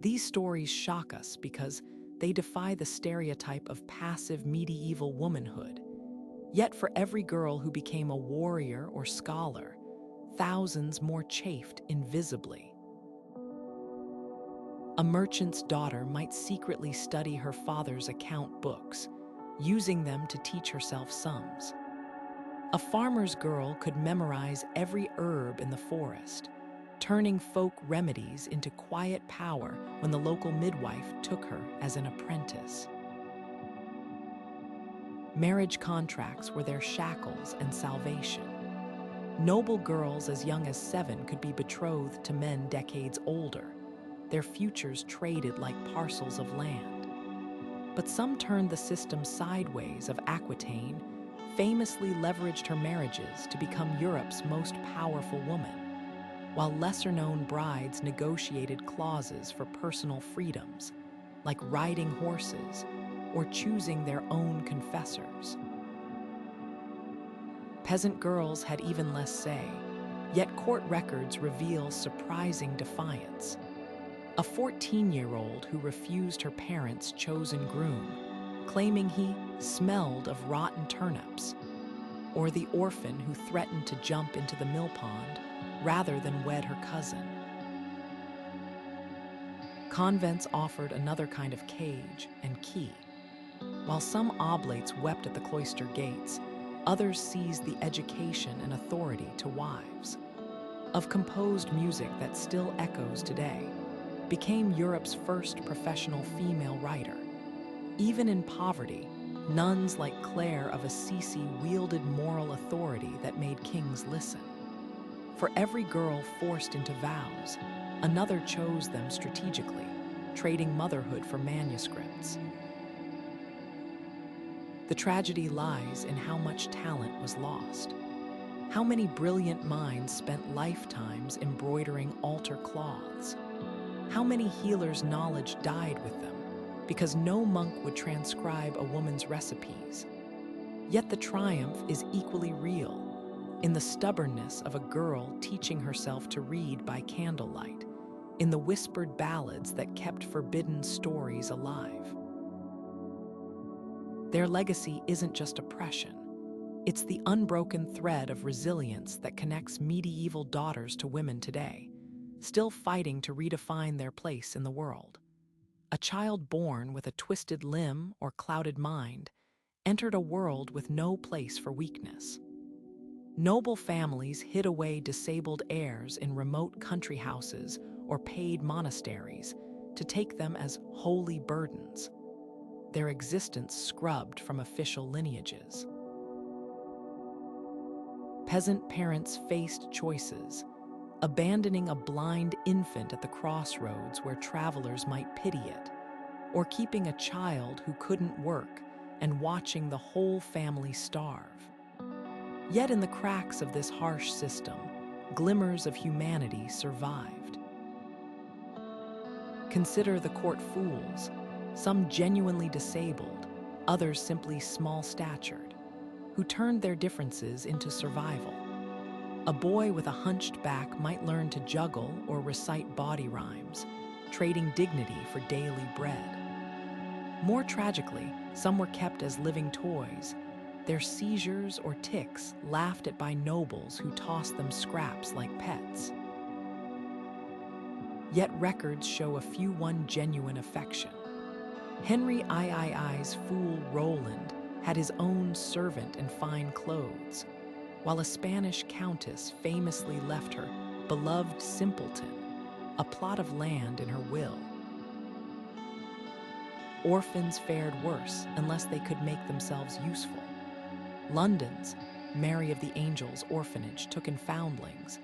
These stories shock us because they defy the stereotype of passive medieval womanhood. Yet for every girl who became a warrior or scholar, thousands more chafed invisibly. A merchant's daughter might secretly study her father's account books, using them to teach herself sums. A farmer's girl could memorize every herb in the forest, turning folk remedies into quiet power when the local midwife took her as an apprentice. Marriage contracts were their shackles and salvation. Noble girls as young as 7 could be betrothed to men decades older, their futures traded like parcels of land. But some turned the system sideways. Of Aquitaine famously leveraged her marriages to become Europe's most powerful woman. while lesser-known brides negotiated clauses for personal freedoms, like riding horses or choosing their own confessors. Peasant girls had even less say, yet court records reveal surprising defiance. A 14-year-old who refused her parents' chosen groom, claiming he smelled of rotten turnips, or the orphan who threatened to jump into the mill pond rather than wed her cousin. Convents offered another kind of cage and key. While some oblates wept at the cloister gates, others seized the education and authority to wives. Of composed music that still echoes today, became Europe's first professional female writer. Even in poverty, nuns like Clare of Assisi wielded moral authority that made kings listen. For every girl forced into vows, another chose them strategically, trading motherhood for manuscripts. The tragedy lies in how much talent was lost. How many brilliant minds spent lifetimes embroidering altar cloths? How many healers' knowledge died with them because no monk would transcribe a woman's recipes? Yet the triumph is equally real in the stubbornness of a girl teaching herself to read by candlelight, in the whispered ballads that kept forbidden stories alive. Their legacy isn't just oppression. It's the unbroken thread of resilience that connects medieval daughters to women today, still fighting to redefine their place in the world. A child born with a twisted limb or clouded mind entered a world with no place for weakness. Noble families hid away disabled heirs in remote country houses or paid monasteries to take them as holy burdens, their existence scrubbed from official lineages. Peasant parents faced choices, abandoning a blind infant at the crossroads where travelers might pity it, or keeping a child who couldn't work and watching the whole family starve. Yet in the cracks of this harsh system, glimmers of humanity survived. Consider the court fools, some genuinely disabled, others simply small-statured, who turned their differences into survival. A boy with a hunched back might learn to juggle or recite bawdy rhymes, trading dignity for daily bread. More tragically, some were kept as living toys, their seizures or tics laughed at by nobles who tossed them scraps like pets. Yet records show a few won genuine affection. Henry III's fool Roland had his own servant and fine clothes, while a Spanish countess famously left her beloved simpleton a plot of land in her will. Orphans fared worse unless they could make themselves useful. London's Mary of the Angels orphanage took in foundlings,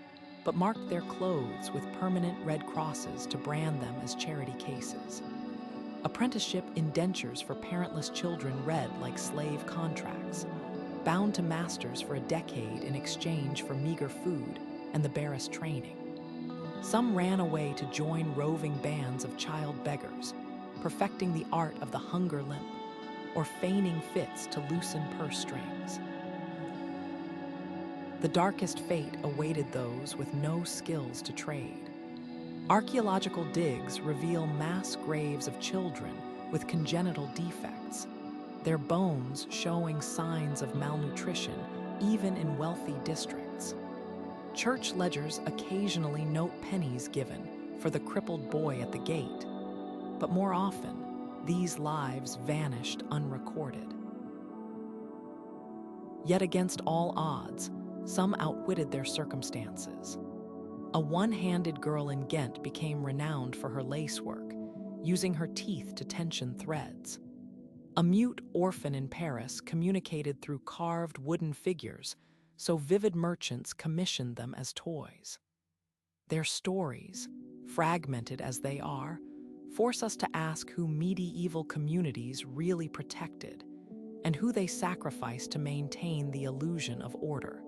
but marked their clothes with permanent red crosses to brand them as charity cases. Apprenticeship indentures for parentless children read like slave contracts, bound to masters for a decade in exchange for meager food and the barest training. Some ran away to join roving bands of child beggars, perfecting the art of the hunger limp, or feigning fits to loosen purse strings. The darkest fate awaited those with no skills to trade. Archaeological digs reveal mass graves of children with congenital defects, their bones showing signs of malnutrition even in wealthy districts. Church ledgers occasionally note pennies given for the crippled boy at the gate, but more often, these lives vanished unrecorded. Yet against all odds, some outwitted their circumstances. A one-handed girl in Ghent became renowned for her lacework, using her teeth to tension threads. A mute orphan in Paris communicated through carved wooden figures, so vivid merchants commissioned them as toys. Their stories, fragmented as they are, force us to ask who medieval communities really protected and who they sacrificed to maintain the illusion of order.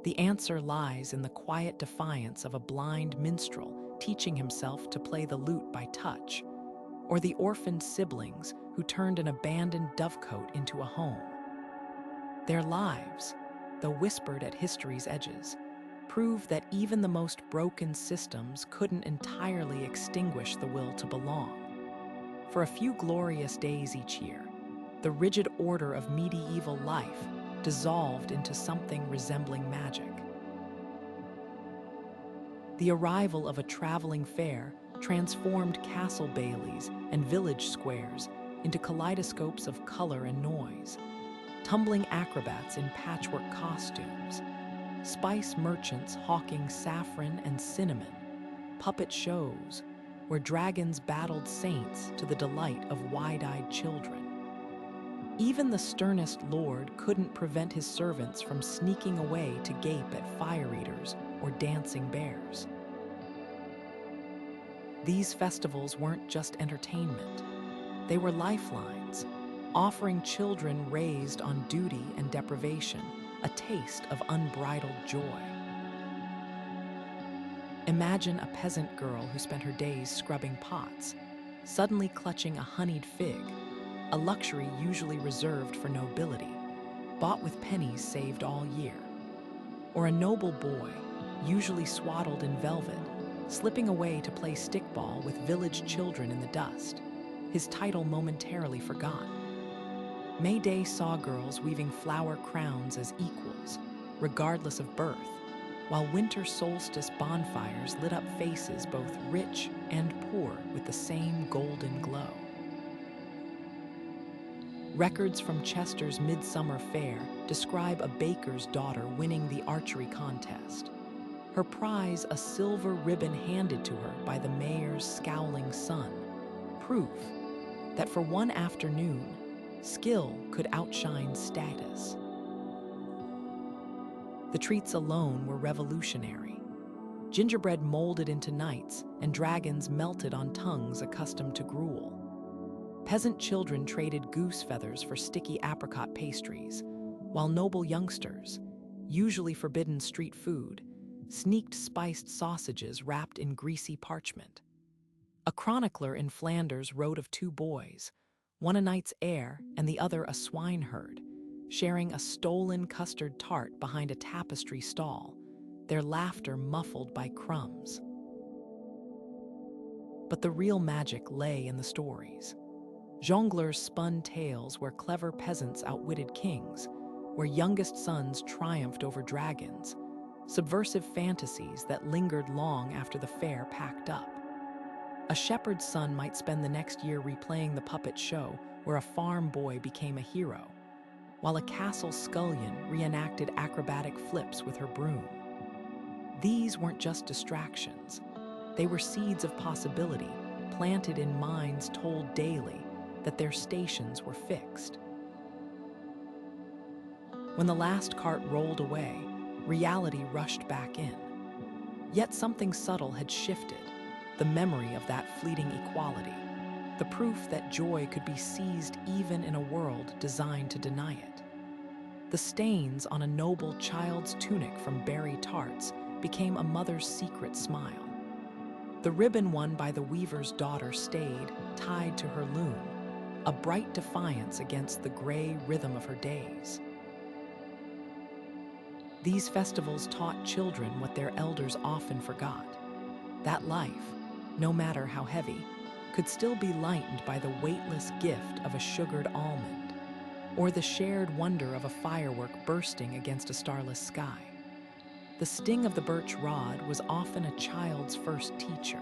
The answer lies in the quiet defiance of a blind minstrel teaching himself to play the lute by touch, or the orphaned siblings who turned an abandoned dovecote into a home. Their lives, though whispered at history's edges, prove that even the most broken systems couldn't entirely extinguish the will to belong. For a few glorious days each year, the rigid order of medieval life dissolved into something resembling magic. The arrival of a traveling fair transformed castle baileys and village squares into kaleidoscopes of color and noise, tumbling acrobats in patchwork costumes, spice merchants hawking saffron and cinnamon, puppet shows where dragons battled saints to the delight of wide-eyed children. Even the sternest lord couldn't prevent his servants from sneaking away to gape at fire eaters or dancing bears. These festivals weren't just entertainment. They were lifelines, offering children raised on duty and deprivation a taste of unbridled joy. Imagine a peasant girl who spent her days scrubbing pots, suddenly clutching a honeyed fig, a luxury usually reserved for nobility, bought with pennies saved all year. Or a noble boy, usually swaddled in velvet, slipping away to play stickball with village children in the dust, his title momentarily forgotten. May Day saw girls weaving flower crowns as equals, regardless of birth, while winter solstice bonfires lit up faces both rich and poor with the same golden glow. Records from Chester's Midsummer Fair describe a baker's daughter winning the archery contest. Her prize, a silver ribbon handed to her by the mayor's scowling son, proof that for one afternoon, skill could outshine status. The treats alone were revolutionary. Gingerbread molded into knights and dragons melted on tongues accustomed to gruel. Peasant children traded goose feathers for sticky apricot pastries, while noble youngsters, usually forbidden street food, sneaked spiced sausages wrapped in greasy parchment. A chronicler in Flanders wrote of two boys, one a knight's heir and the other a swineherd, sharing a stolen custard tart behind a tapestry stall, their laughter muffled by crumbs. But the real magic lay in the stories. Jongleurs spun tales where clever peasants outwitted kings, where youngest sons triumphed over dragons, subversive fantasies that lingered long after the fair packed up. A shepherd's son might spend the next year replaying the puppet show where a farm boy became a hero, while a castle scullion reenacted acrobatic flips with her broom. These weren't just distractions. They were seeds of possibility planted in minds told daily that their stations were fixed. When the last cart rolled away, reality rushed back in. Yet something subtle had shifted, the memory of that fleeting equality, the proof that joy could be seized even in a world designed to deny it. The stains on a noble child's tunic from berry tarts became a mother's secret smile. The ribbon won by the weaver's daughter stayed tied to her loom, a bright defiance against the gray rhythm of her days. These festivals taught children what their elders often forgot, that life, no matter how heavy, could still be lightened by the weightless gift of a sugared almond, or the shared wonder of a firework bursting against a starless sky. The sting of the birch rod was often a child's first teacher.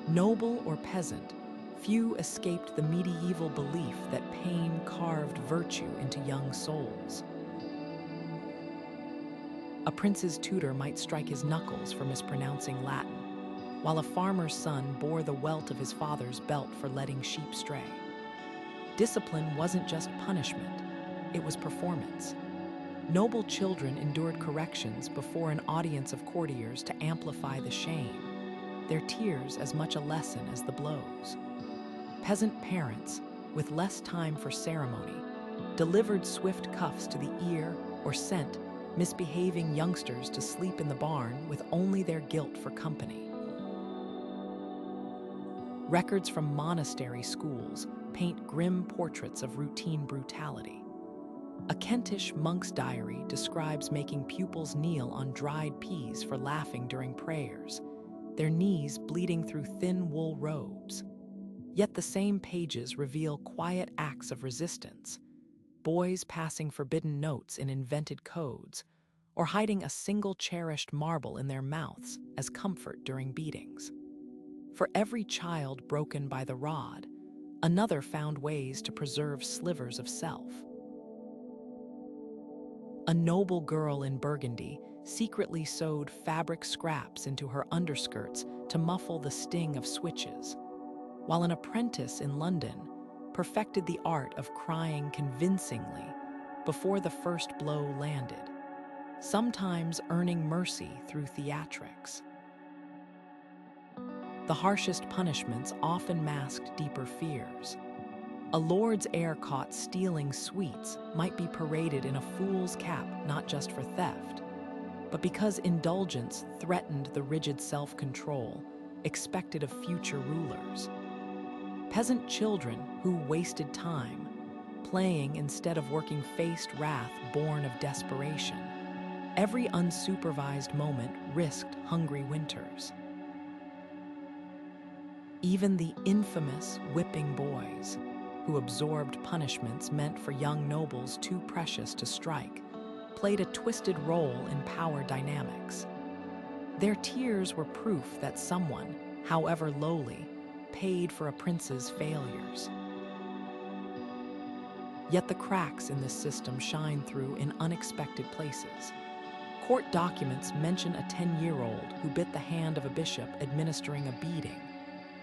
Noble or peasant, few escaped the medieval belief that pain carved virtue into young souls. A prince's tutor might strike his knuckles for mispronouncing Latin, while a farmer's son bore the welt of his father's belt for letting sheep stray. Discipline wasn't just punishment, it was performance. Noble children endured corrections before an audience of courtiers to amplify the shame, their tears as much a lesson as the blows. Peasant parents, with less time for ceremony, delivered swift cuffs to the ear or sent misbehaving youngsters to sleep in the barn with only their guilt for company. Records from monastery schools paint grim portraits of routine brutality. A Kentish monk's diary describes making pupils kneel on dried peas for laughing during prayers, their knees bleeding through thin wool robes. Yet the same pages reveal quiet acts of resistance, boys passing forbidden notes in invented codes, or hiding a single cherished marble in their mouths as comfort during beatings. For every child broken by the rod, another found ways to preserve slivers of self. A noble girl in Burgundy secretly sewed fabric scraps into her underskirts to muffle the sting of switches, while an apprentice in London perfected the art of crying convincingly before the first blow landed, sometimes earning mercy through theatrics. The harshest punishments often masked deeper fears. A lord's heir caught stealing sweets might be paraded in a fool's cap not just for theft, but because indulgence threatened the rigid self-control expected of future rulers. Peasant children who wasted time, playing instead of working, faced wrath born of desperation. Every unsupervised moment risked hungry winters. Even the infamous whipping boys, who absorbed punishments meant for young nobles too precious to strike, played a twisted role in power dynamics. Their tears were proof that someone, however lowly, paid for a prince's failures. Yet the cracks in this system shine through in unexpected places. Court documents mention a 10-year-old who bit the hand of a bishop administering a beating,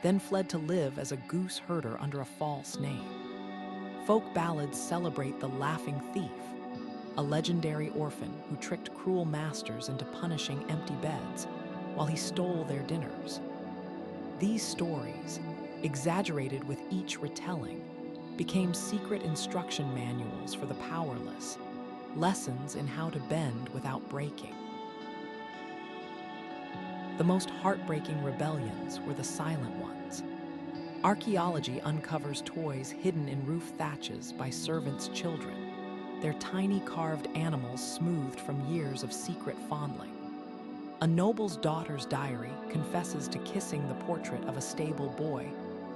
then fled to live as a goose herder under a false name. Folk ballads celebrate the laughing thief, a legendary orphan who tricked cruel masters into punishing empty beds while he stole their dinners. These stories, exaggerated with each retelling, became secret instruction manuals for the powerless, lessons in how to bend without breaking. The most heartbreaking rebellions were the silent ones. Archaeology uncovers toys hidden in roof thatches by servants' children, their tiny carved animals smoothed from years of secret fondling. A noble's daughter's diary confesses to kissing the portrait of a stable boy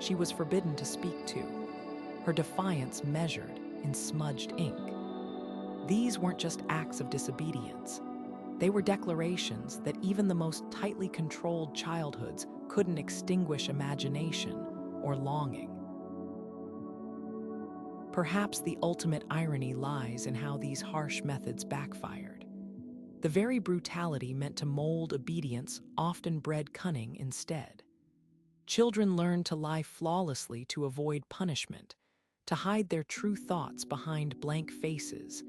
she was forbidden to speak to, her defiance measured in smudged ink. These weren't just acts of disobedience. They were declarations that even the most tightly controlled childhoods couldn't extinguish imagination or longing. Perhaps the ultimate irony lies in how these harsh methods backfired. The very brutality meant to mold obedience often bred cunning instead. Children learned to lie flawlessly to avoid punishment, to hide their true thoughts behind blank faces,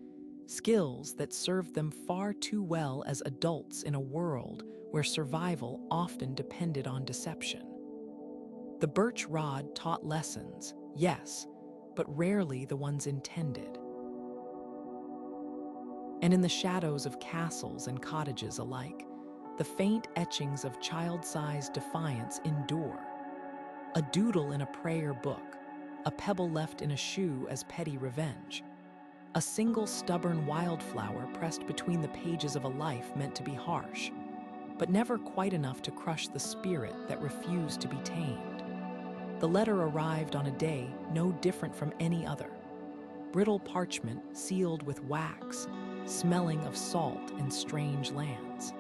skills that served them far too well as adults in a world where survival often depended on deception. The birch rod taught lessons, yes, but rarely the ones intended. And in the shadows of castles and cottages alike, the faint etchings of child-sized defiance endure. A doodle in a prayer book, a pebble left in a shoe as petty revenge, a single stubborn wildflower pressed between the pages of a life meant to be harsh, but never quite enough to crush the spirit that refused to be tamed. The letter arrived on a day no different from any other. Brittle parchment sealed with wax, smelling of salt and strange lands.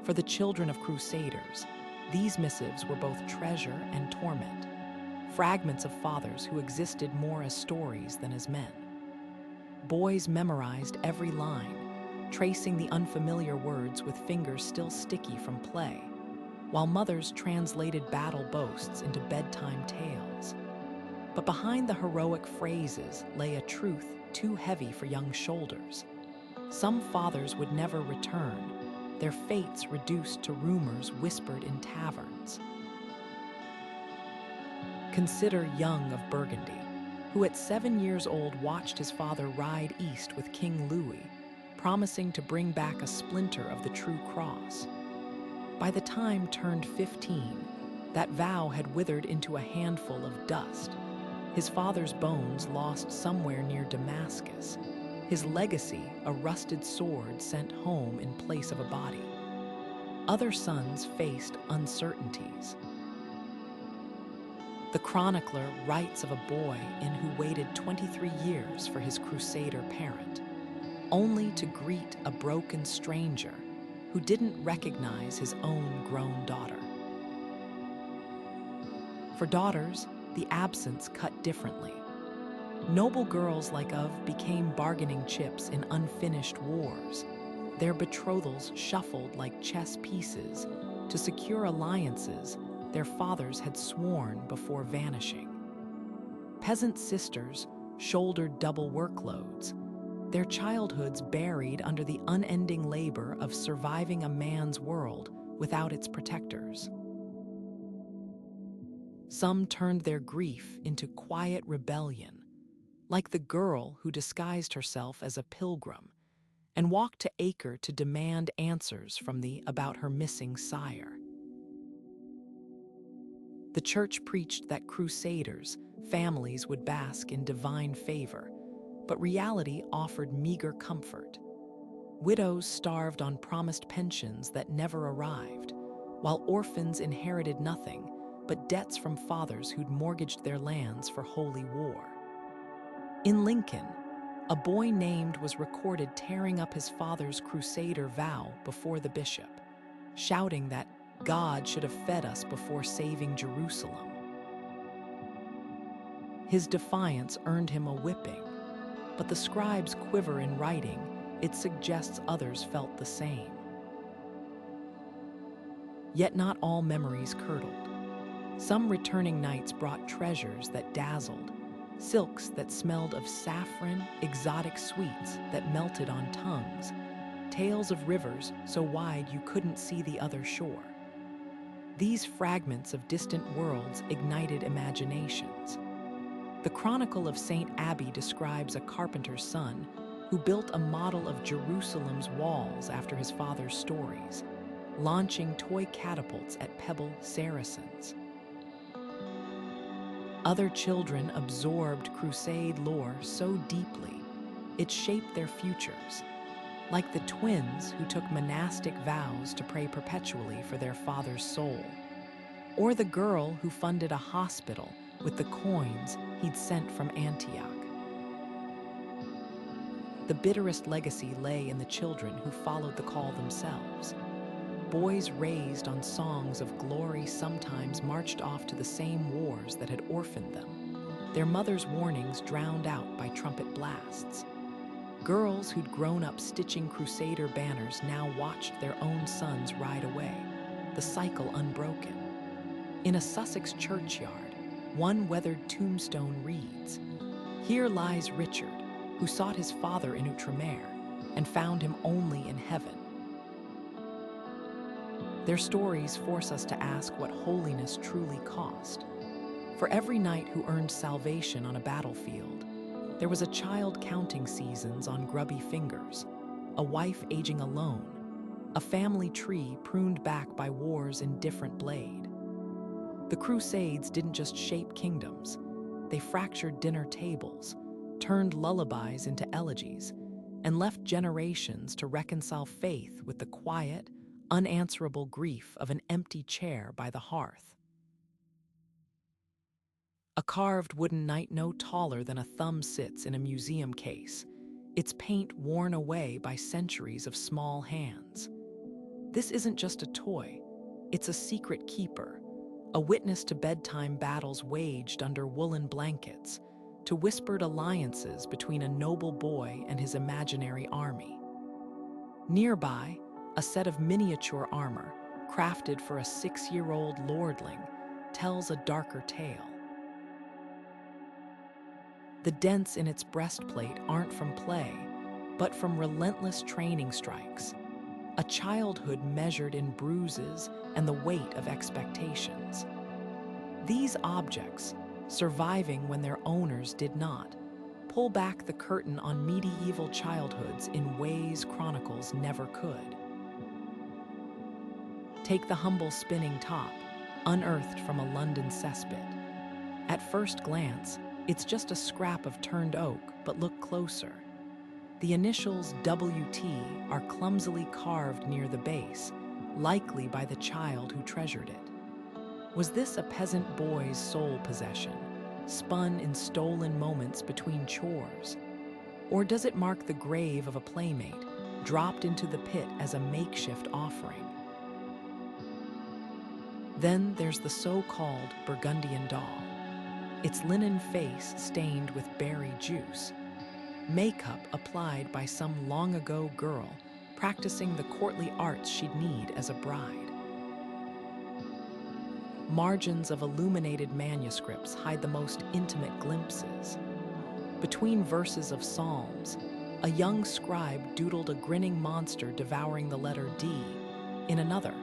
For the children of crusaders, these missives were both treasure and torment, fragments of fathers who existed more as stories than as men. Boys memorized every line, tracing the unfamiliar words with fingers still sticky from play, while mothers translated battle boasts into bedtime tales. But behind the heroic phrases lay a truth too heavy for young shoulders. Some fathers would never return, their fates reduced to rumors whispered in taverns. Consider Young of Burgundy, who at 7 years old watched his father ride east with King Louis, promising to bring back a splinter of the true cross. By the time turned 15, that vow had withered into a handful of dust, his father's bones lost somewhere near Damascus, his legacy a rusted sword sent home in place of a body. Other sons faced uncertainties. The chronicler writes of a boy who waited 23 years for his crusader parent, only to greet a broken stranger who didn't recognize his own grown daughter. For daughters, the absence cut differently. Noble girls like Of became bargaining chips in unfinished wars, their betrothals shuffled like chess pieces to secure alliances their fathers had sworn before vanishing. Peasant sisters shouldered double workloads, their childhoods buried under the unending labor of surviving a man's world without its protectors. Some turned their grief into quiet rebellion, like the girl who disguised herself as a pilgrim and walked to Acre to demand answers from about her missing sire. The church preached that crusaders' families would bask in divine favor, but reality offered meager comfort. Widows starved on promised pensions that never arrived, while orphans inherited nothing but debts from fathers who'd mortgaged their lands for holy war. In Lincoln, a boy named was recorded tearing up his father's crusader vow before the bishop, shouting that God should have fed us before saving Jerusalem. His defiance earned him a whipping, but the scribe's quiver in writing, it suggests others felt the same. Yet not all memories curdled. Some returning knights brought treasures that dazzled, silks that smelled of saffron, exotic sweets that melted on tongues, tales of rivers so wide you couldn't see the other shore. These fragments of distant worlds ignited imaginations. The Chronicle of St. Abbey describes a carpenter's son who built a model of Jerusalem's walls after his father's stories, launching toy catapults at Pebble Saracens. Other children absorbed crusade lore so deeply, it shaped their futures, like the twins who took monastic vows to pray perpetually for their father's soul, or the girl who funded a hospital with the coins he'd sent from Antioch. The bitterest legacy lay in the children who followed the call themselves. Boys raised on songs of glory sometimes marched off to the same wars that had orphaned them, their mothers' warnings drowned out by trumpet blasts. Girls who'd grown up stitching crusader banners now watched their own sons ride away, the cycle unbroken. In a Sussex churchyard, one weathered tombstone reads, "Here lies Richard, who sought his father in Outremer, and found him only in heaven." Their stories force us to ask what holiness truly cost. For every knight who earned salvation on a battlefield, there was a child counting seasons on grubby fingers, a wife aging alone, a family tree pruned back by war's indifferent blade. The Crusades didn't just shape kingdoms, they fractured dinner tables, turned lullabies into elegies, and left generations to reconcile faith with the quiet, unanswerable grief of an empty chair by the hearth. A carved wooden knight no taller than a thumb sits in a museum case, its paint worn away by centuries of small hands. This isn't just a toy, it's a secret keeper, a witness to bedtime battles waged under woolen blankets, to whispered alliances between a noble boy and his imaginary army. Nearby, a set of miniature armor, crafted for a 6-year-old lordling, tells a darker tale. The dents in its breastplate aren't from play, but from relentless training strikes, a childhood measured in bruises and the weight of expectations. These objects, surviving when their owners did not, pull back the curtain on medieval childhoods in ways chronicles never could. Take the humble spinning top, unearthed from a London cesspit. At first glance, it's just a scrap of turned oak, but look closer. The initials WT are clumsily carved near the base, likely by the child who treasured it. Was this a peasant boy's sole possession, spun in stolen moments between chores? Or does it mark the grave of a playmate, dropped into the pit as a makeshift offering? Then there's the so-called Burgundian doll, its linen face stained with berry juice, makeup applied by some long-ago girl practicing the courtly arts she'd need as a bride. Margins of illuminated manuscripts hide the most intimate glimpses. Between verses of psalms, a young scribe doodled a grinning monster devouring the letter D. In another,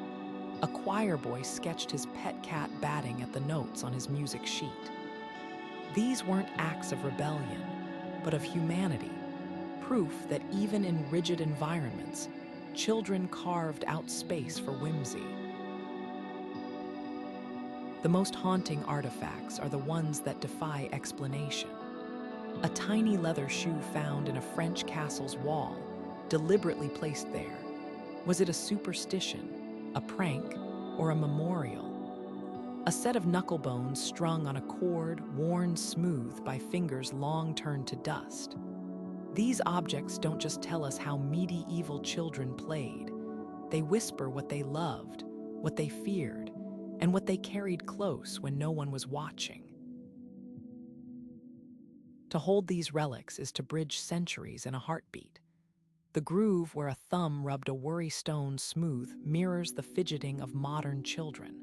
a choir boy sketched his pet cat batting at the notes on his music sheet. These weren't acts of rebellion, but of humanity, proof that even in rigid environments, children carved out space for whimsy. The most haunting artifacts are the ones that defy explanation. A tiny leather shoe found in a French castle's wall, deliberately placed there. Was it a superstition, a prank, or a memorial? A set of knuckle bones strung on a cord worn smooth by fingers long turned to dust. These objects don't just tell us how medieval children played. They whisper what they loved, what they feared, and what they carried close when no one was watching. To hold these relics is to bridge centuries in a heartbeat. The groove where a thumb rubbed a worry stone smooth mirrors the fidgeting of modern children.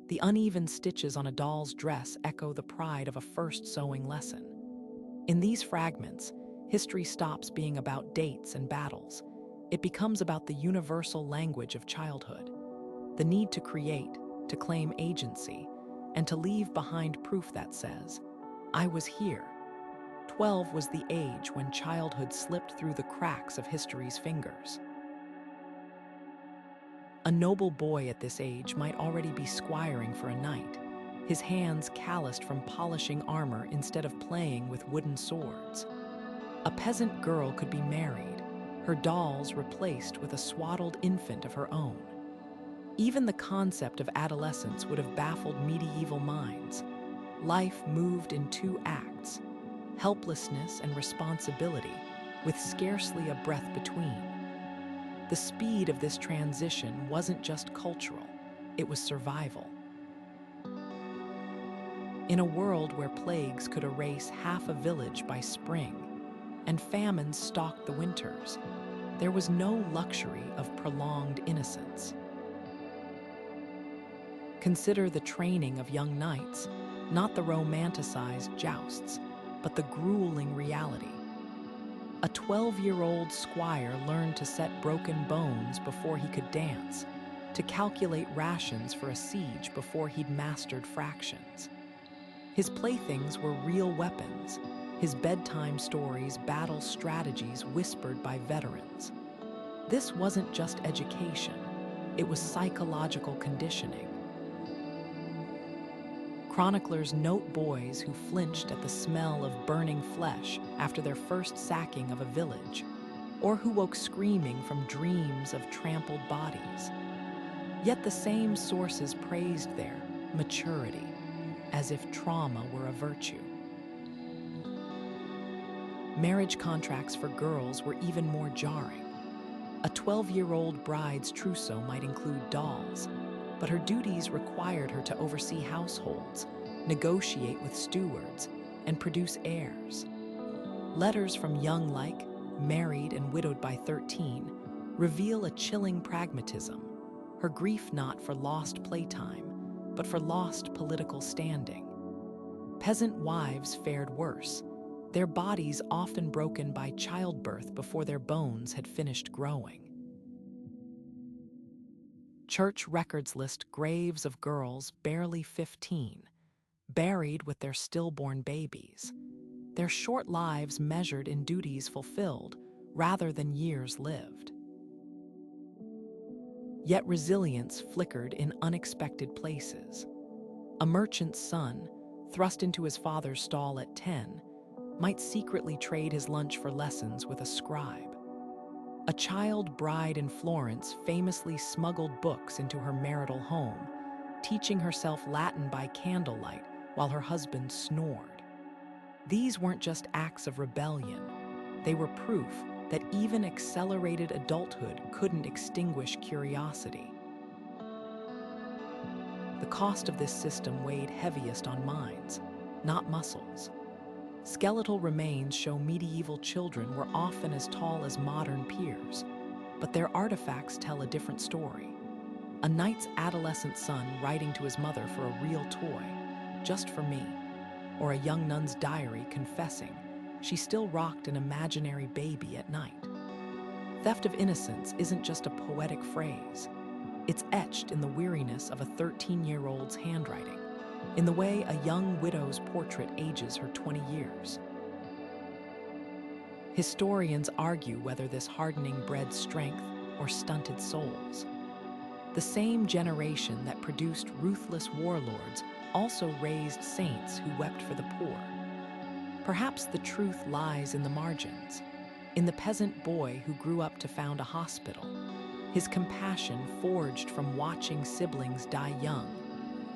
The uneven stitches on a doll's dress echo the pride of a first sewing lesson. In these fragments, history stops being about dates and battles. It becomes about the universal language of childhood, the need to create, to claim agency, and to leave behind proof that says, "I was here." 12 was the age when childhood slipped through the cracks of history's fingers. A noble boy at this age might already be squiring for a knight, his hands calloused from polishing armor instead of playing with wooden swords. A peasant girl could be married, her dolls replaced with a swaddled infant of her own. Even the concept of adolescence would have baffled medieval minds. Life moved in two acts, helplessness and responsibility, with scarcely a breath between. The speed of this transition wasn't just cultural, it was survival. In a world where plagues could erase half a village by spring, and famines stalked the winters, there was no luxury of prolonged innocence. Consider the training of young knights, not the romanticized jousts, but the grueling reality. A 12-year-old squire learned to set broken bones before he could dance, to calculate rations for a siege before he'd mastered fractions. His playthings were real weapons, his bedtime stories battle strategies whispered by veterans. This wasn't just education, it was psychological conditioning. Chroniclers note boys who flinched at the smell of burning flesh after their first sacking of a village, or who woke screaming from dreams of trampled bodies. Yet the same sources praised their maturity, as if trauma were a virtue. Marriage contracts for girls were even more jarring. A 12-year-old bride's trousseau might include dolls, but her duties required her to oversee households, negotiate with stewards, and produce heirs. Letters from young like, married and widowed by 13, reveal a chilling pragmatism, her grief not for lost playtime, but for lost political standing. Peasant wives fared worse, their bodies often broken by childbirth before their bones had finished growing. Church records list graves of girls barely 15, buried with their stillborn babies, their short lives measured in duties fulfilled rather than years lived. Yet resilience flickered in unexpected places. A merchant's son, thrust into his father's stall at 10, might secretly trade his lunch for lessons with a scribe. A child bride in Florence famously smuggled books into her marital home, teaching herself Latin by candlelight while her husband snored. These weren't just acts of rebellion. They were proof that even accelerated adulthood couldn't extinguish curiosity. The cost of this system weighed heaviest on minds, not muscles. Skeletal remains show medieval children were often as tall as modern peers, but their artifacts tell a different story. A knight's adolescent son writing to his mother for a real toy, just for me, or a young nun's diary confessing she still rocked an imaginary baby at night. Theft of innocence isn't just a poetic phrase. It's etched in the weariness of a 13-year-old's handwriting, in the way a young widow's portrait ages her 20 years. Historians argue whether this hardening bred strength or stunted souls. The same generation that produced ruthless warlords also raised saints who wept for the poor. Perhaps the truth lies in the margins, in the peasant boy who grew up to found a hospital, his compassion forged from watching siblings die young,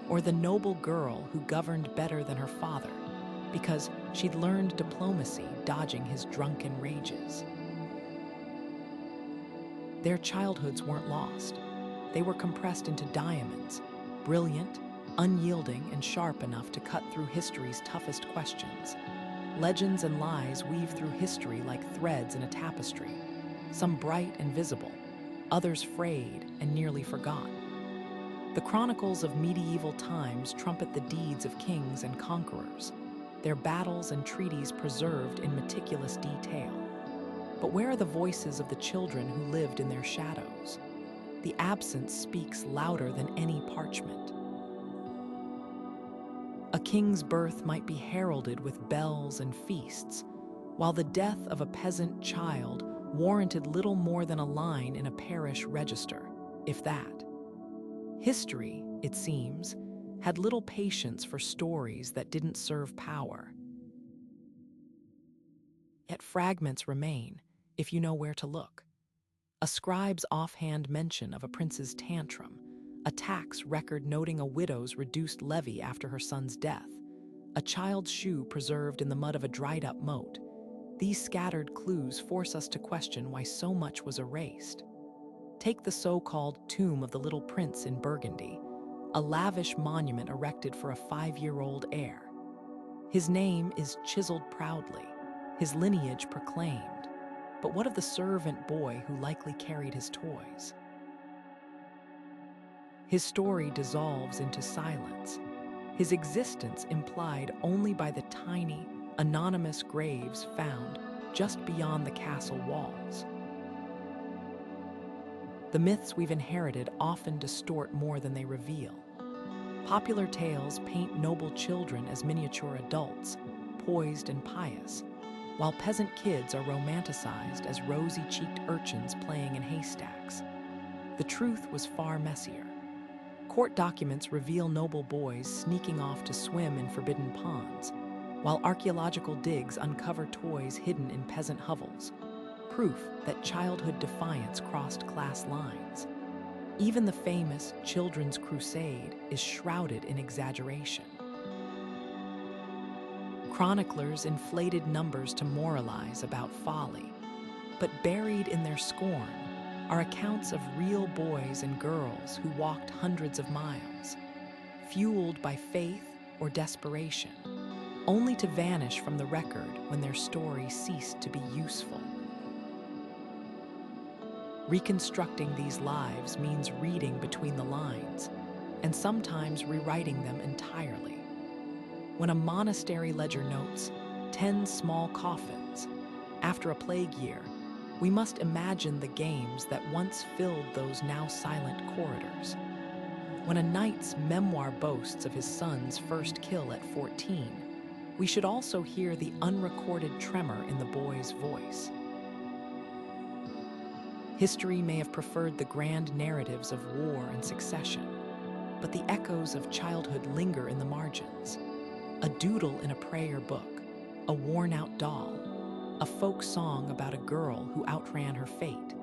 or the noble girl who governed better than her father because she'd learned diplomacy dodging his drunken rages. Their childhoods weren't lost. They were compressed into diamonds, brilliant, unyielding, and sharp enough to cut through history's toughest questions. Legends and lies weave through history like threads in a tapestry, some bright and visible, others frayed and nearly forgotten. The chronicles of medieval times trumpet the deeds of kings and conquerors, their battles and treaties preserved in meticulous detail. But where are the voices of the children who lived in their shadows? The absence speaks louder than any parchment. A king's birth might be heralded with bells and feasts, while the death of a peasant child warranted little more than a line in a parish register, if that. History, it seems, had little patience for stories that didn't serve power. Yet fragments remain, if you know where to look. A scribe's offhand mention of a prince's tantrum, a tax record noting a widow's reduced levy after her son's death, a child's shoe preserved in the mud of a dried-up moat. These scattered clues force us to question why so much was erased. Take the so-called Tomb of the Little Prince in Burgundy, a lavish monument erected for a 5-year-old heir. His name is chiseled proudly, his lineage proclaimed. But what of the servant boy who likely carried his toys? His story dissolves into silence, his existence implied only by the tiny, anonymous graves found just beyond the castle walls. The myths we've inherited often distort more than they reveal. Popular tales paint noble children as miniature adults, poised and pious, while peasant kids are romanticized as rosy-cheeked urchins playing in haystacks. The truth was far messier. Court documents reveal noble boys sneaking off to swim in forbidden ponds, while archaeological digs uncover toys hidden in peasant hovels, proof that childhood defiance crossed class lines. Even the famous Children's Crusade is shrouded in exaggeration. Chroniclers inflated numbers to moralize about folly, but buried in their scorn are accounts of real boys and girls who walked hundreds of miles, fueled by faith or desperation, only to vanish from the record when their story ceased to be useful. Reconstructing these lives means reading between the lines, and sometimes rewriting them entirely. When a monastery ledger notes 10 small coffins after a plague year, we must imagine the games that once filled those now silent corridors. When a knight's memoir boasts of his son's first kill at 14, we should also hear the unrecorded tremor in the boy's voice. History may have preferred the grand narratives of war and succession, but the echoes of childhood linger in the margins. A doodle in a prayer book, a worn-out doll, a folk song about a girl who outran her fate.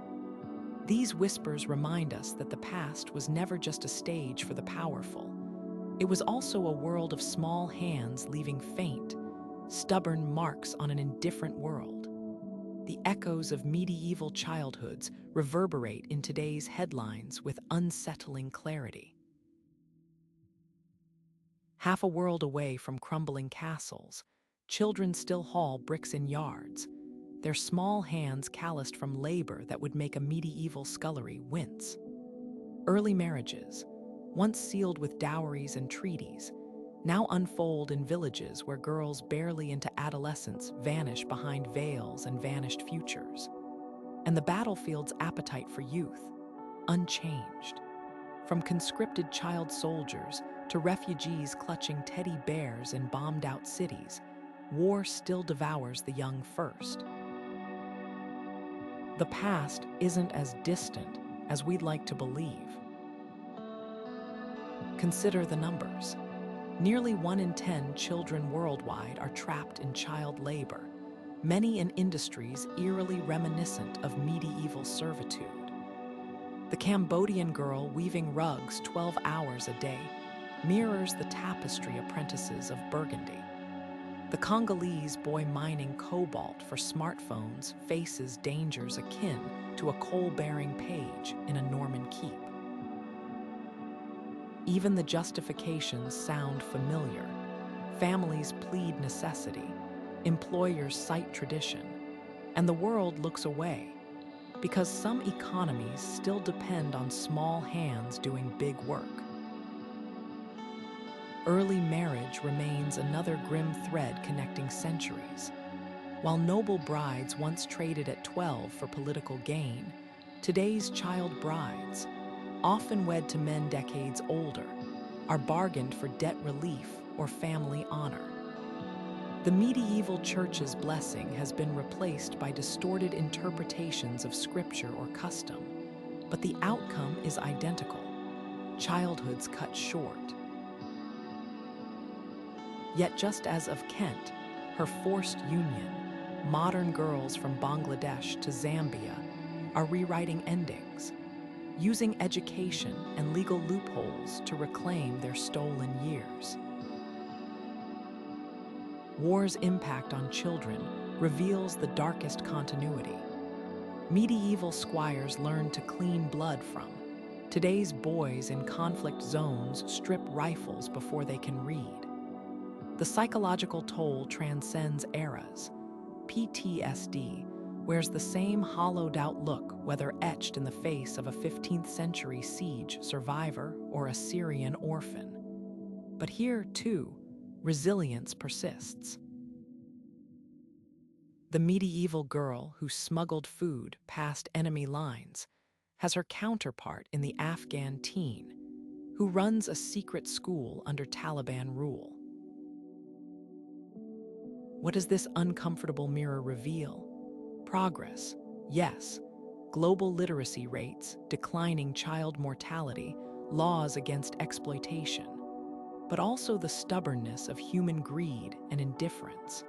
These whispers remind us that the past was never just a stage for the powerful. It was also a world of small hands leaving faint, stubborn marks on an indifferent world. The echoes of medieval childhoods reverberate in today's headlines with unsettling clarity. Half a world away from crumbling castles, children still haul bricks in yards, their small hands calloused from labor that would make a medieval scullery wince. Early marriages, once sealed with dowries and treaties, now unfold in villages where girls barely into adolescence vanish behind veils and vanished futures. And the battlefield's appetite for youth, unchanged. From conscripted child soldiers to refugees clutching teddy bears in bombed-out cities, war still devours the young first. The past isn't as distant as we'd like to believe. Consider the numbers. Nearly 1 in 10 children worldwide are trapped in child labor, many in industries eerily reminiscent of medieval servitude. The Cambodian girl weaving rugs 12 hours a day mirrors the tapestry apprentices of Burgundy. The Congolese boy mining cobalt for smartphones faces dangers akin to a coal-bearing page in a Norman keep. Even the justifications sound familiar. Families plead necessity, employers cite tradition, and the world looks away because some economies still depend on small hands doing big work. Early marriage remains another grim thread connecting centuries. While noble brides once traded at 12 for political gain, today's child brides, often wed to men decades older, are bargained for debt relief or family honor. The medieval church's blessing has been replaced by distorted interpretations of scripture or custom, but the outcome is identical: childhoods cut short. Yet just as of Kent, her forced union, modern girls from Bangladesh to Zambia are rewriting endings, using education and legal loopholes to reclaim their stolen years. War's impact on children reveals the darkest continuity. Medieval squires learned to clean blood from. Today's boys in conflict zones strip rifles before they can read. The psychological toll transcends eras. PTSD wears the same hollowed-out look whether etched in the face of a 15th century siege survivor or a Syrian orphan. But here, too, resilience persists. The medieval girl who smuggled food past enemy lines has her counterpart in the Afghan teen who runs a secret school under Taliban rule. What does this uncomfortable mirror reveal? Progress, yes. Global literacy rates, declining child mortality, laws against exploitation, but also the stubbornness of human greed and indifference.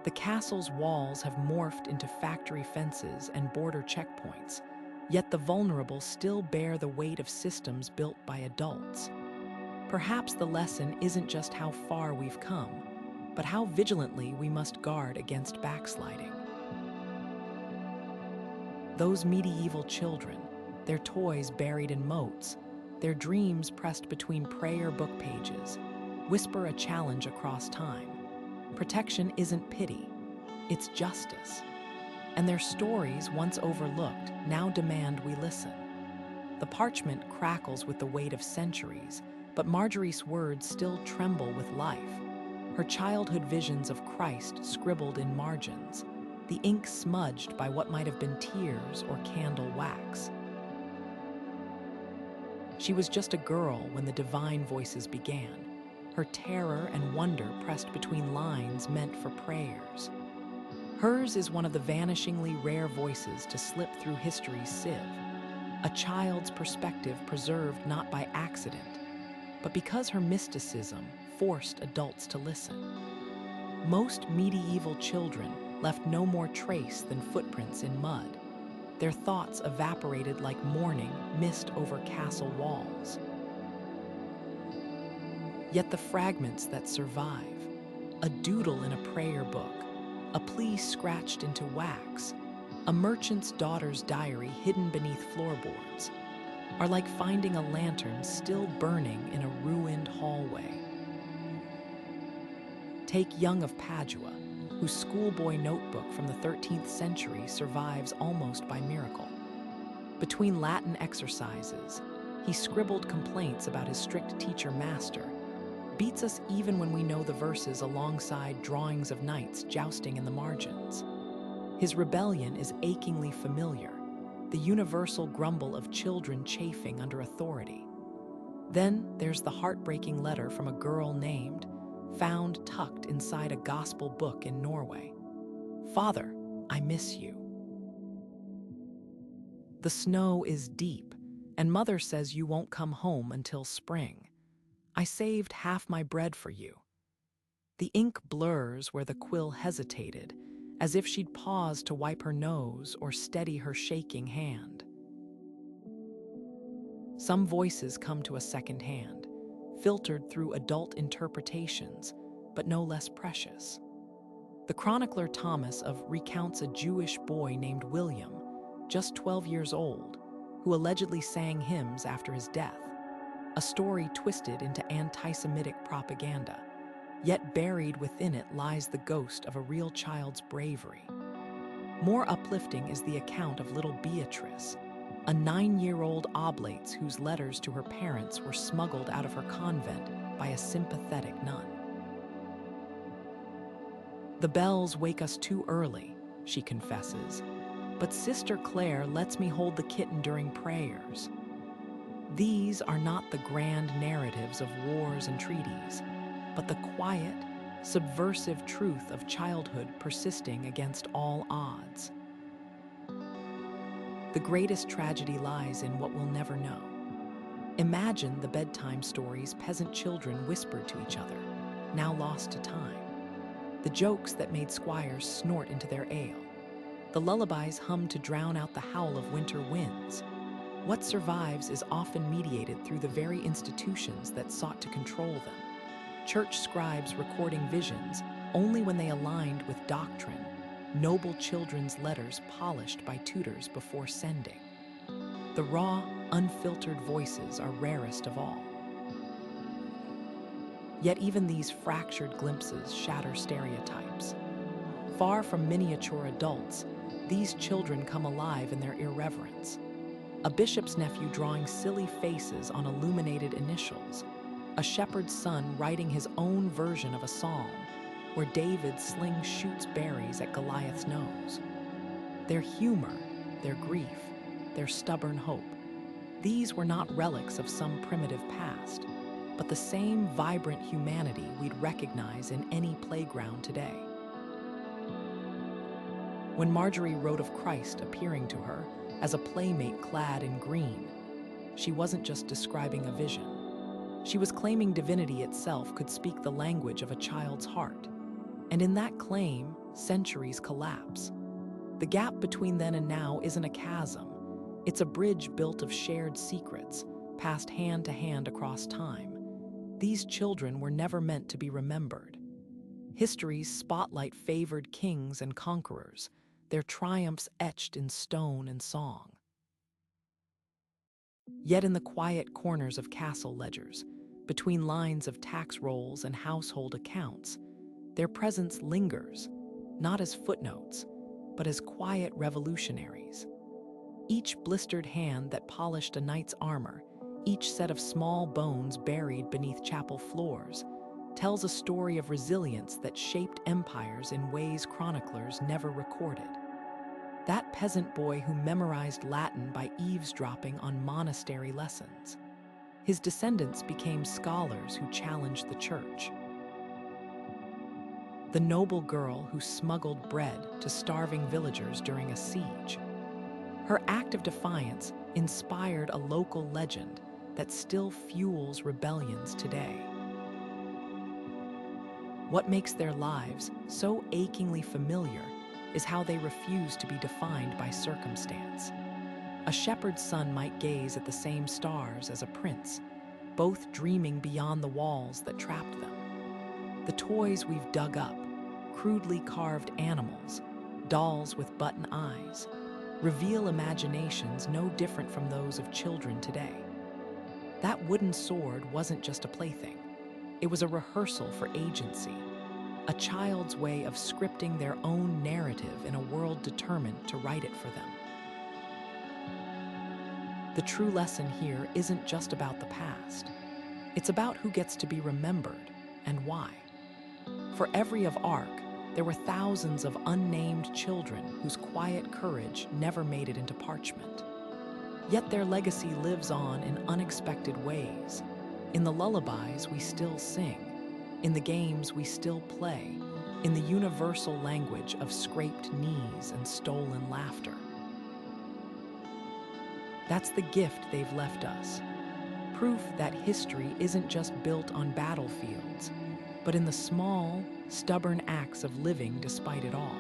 The castle's walls have morphed into factory fences and border checkpoints, yet the vulnerable still bear the weight of systems built by adults. Perhaps the lesson isn't just how far we've come, but how vigilantly we must guard against backsliding. Those medieval children, their toys buried in moats, their dreams pressed between prayer book pages, whisper a challenge across time. Protection isn't pity, it's justice. And their stories, once overlooked, now demand we listen. The parchment crackles with the weight of centuries, but Marjorie's words still tremble with life. Her childhood visions of Christ scribbled in margins, the ink smudged by what might have been tears or candle wax. She was just a girl when the divine voices began. Her terror and wonder pressed between lines meant for prayers. Hers is one of the vanishingly rare voices to slip through history's sieve, a child's perspective preserved not by accident, but because her mysticism forced adults to listen. Most medieval children left no more trace than footprints in mud. Their thoughts evaporated like morning mist over castle walls. Yet the fragments that survive, a doodle in a prayer book, a plea scratched into wax, a merchant's daughter's diary hidden beneath floorboards, are like finding a lantern still burning in a ruined hallway. Take Young of Padua, whose schoolboy notebook from the 13th century survives almost by miracle. Between Latin exercises, he scribbled complaints about his strict teacher-master, beats us even when we know the verses alongside drawings of knights jousting in the margins. His rebellion is achingly familiar, the universal grumble of children chafing under authority. Then there's the heartbreaking letter from a girl named, found tucked inside a gospel book in Norway. "Father, I miss you. The snow is deep, and mother says you won't come home until spring. I saved half my bread for you." The ink blurs where the quill hesitated, as if she'd paused to wipe her nose or steady her shaking hand. Some voices come to a second hand, filtered through adult interpretations, but no less precious. The chronicler Thomas recounts a Jewish boy named William, just 12 years old, who allegedly sang hymns after his death, a story twisted into anti-Semitic propaganda, yet buried within it lies the ghost of a real child's bravery. More uplifting is the account of little Beatrice, a 9-year-old oblate whose letters to her parents were smuggled out of her convent by a sympathetic nun. "The bells wake us too early," she confesses, "but Sister Claire lets me hold the kitten during prayers." These are not the grand narratives of wars and treaties, but the quiet, subversive truth of childhood persisting against all odds. The greatest tragedy lies in what we'll never know. Imagine the bedtime stories peasant children whispered to each other, now lost to time. The jokes that made squires snort into their ale. The lullabies hummed to drown out the howl of winter winds. What survives is often mediated through the very institutions that sought to control them. Church scribes recording visions only when they aligned with doctrine, noble children's letters polished by tutors before sending. The raw, unfiltered voices are rarest of all. Yet even these fractured glimpses shatter stereotypes. Far from miniature adults, these children come alive in their irreverence. A bishop's nephew drawing silly faces on illuminated initials, a shepherd's son writing his own version of a psalm, where David's sling shoots berries at Goliath's nose. Their humor, their grief, their stubborn hope, these were not relics of some primitive past, but the same vibrant humanity we'd recognize in any playground today. When Marjorie wrote of Christ appearing to her as a playmate clad in green, she wasn't just describing a vision. She was claiming divinity itself could speak the language of a child's heart. And in that claim, centuries collapse. The gap between then and now isn't a chasm. It's a bridge built of shared secrets, passed hand to hand across time. These children were never meant to be remembered. History's spotlight favored kings and conquerors, their triumphs etched in stone and song. Yet in the quiet corners of castle ledgers, between lines of tax rolls and household accounts, their presence lingers, not as footnotes, but as quiet revolutionaries. Each blistered hand that polished a knight's armor, each set of small bones buried beneath chapel floors, tells a story of resilience that shaped empires in ways chroniclers never recorded. That peasant boy who memorized Latin by eavesdropping on monastery lessons. His descendants became scholars who challenged the church. The noble girl who smuggled bread to starving villagers during a siege. Her act of defiance inspired a local legend that still fuels rebellions today. What makes their lives so achingly familiar is how they refuse to be defined by circumstance. A shepherd's son might gaze at the same stars as a prince, both dreaming beyond the walls that trapped them. The toys we've dug up, crudely carved animals, dolls with button eyes, reveal imaginations no different from those of children today. That wooden sword wasn't just a plaything. It was a rehearsal for agency, a child's way of scripting their own narrative in a world determined to write it for them. The true lesson here isn't just about the past. It's about who gets to be remembered and why. For every of Ark, there were thousands of unnamed children whose quiet courage never made it into parchment. Yet their legacy lives on in unexpected ways. In the lullabies we still sing, in the games we still play, in the universal language of scraped knees and stolen laughter. That's the gift they've left us. Proof that history isn't just built on battlefields, but in the small, stubborn acts of living despite it all.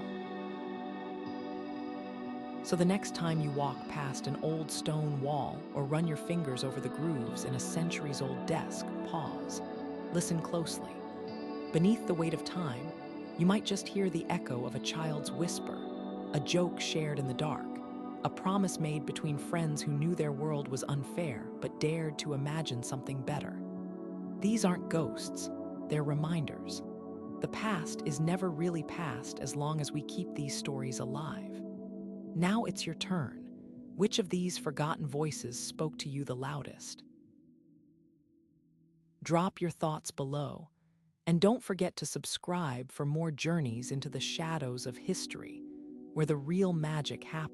So the next time you walk past an old stone wall or run your fingers over the grooves in a centuries-old desk, pause. Listen closely. Beneath the weight of time, you might just hear the echo of a child's whisper, a joke shared in the dark, a promise made between friends who knew their world was unfair but dared to imagine something better. These aren't ghosts, they're reminders. The past is never really past as long as we keep these stories alive. Now it's your turn. Which of these forgotten voices spoke to you the loudest? Drop your thoughts below, and don't forget to subscribe for more journeys into the shadows of history, where the real magic happens.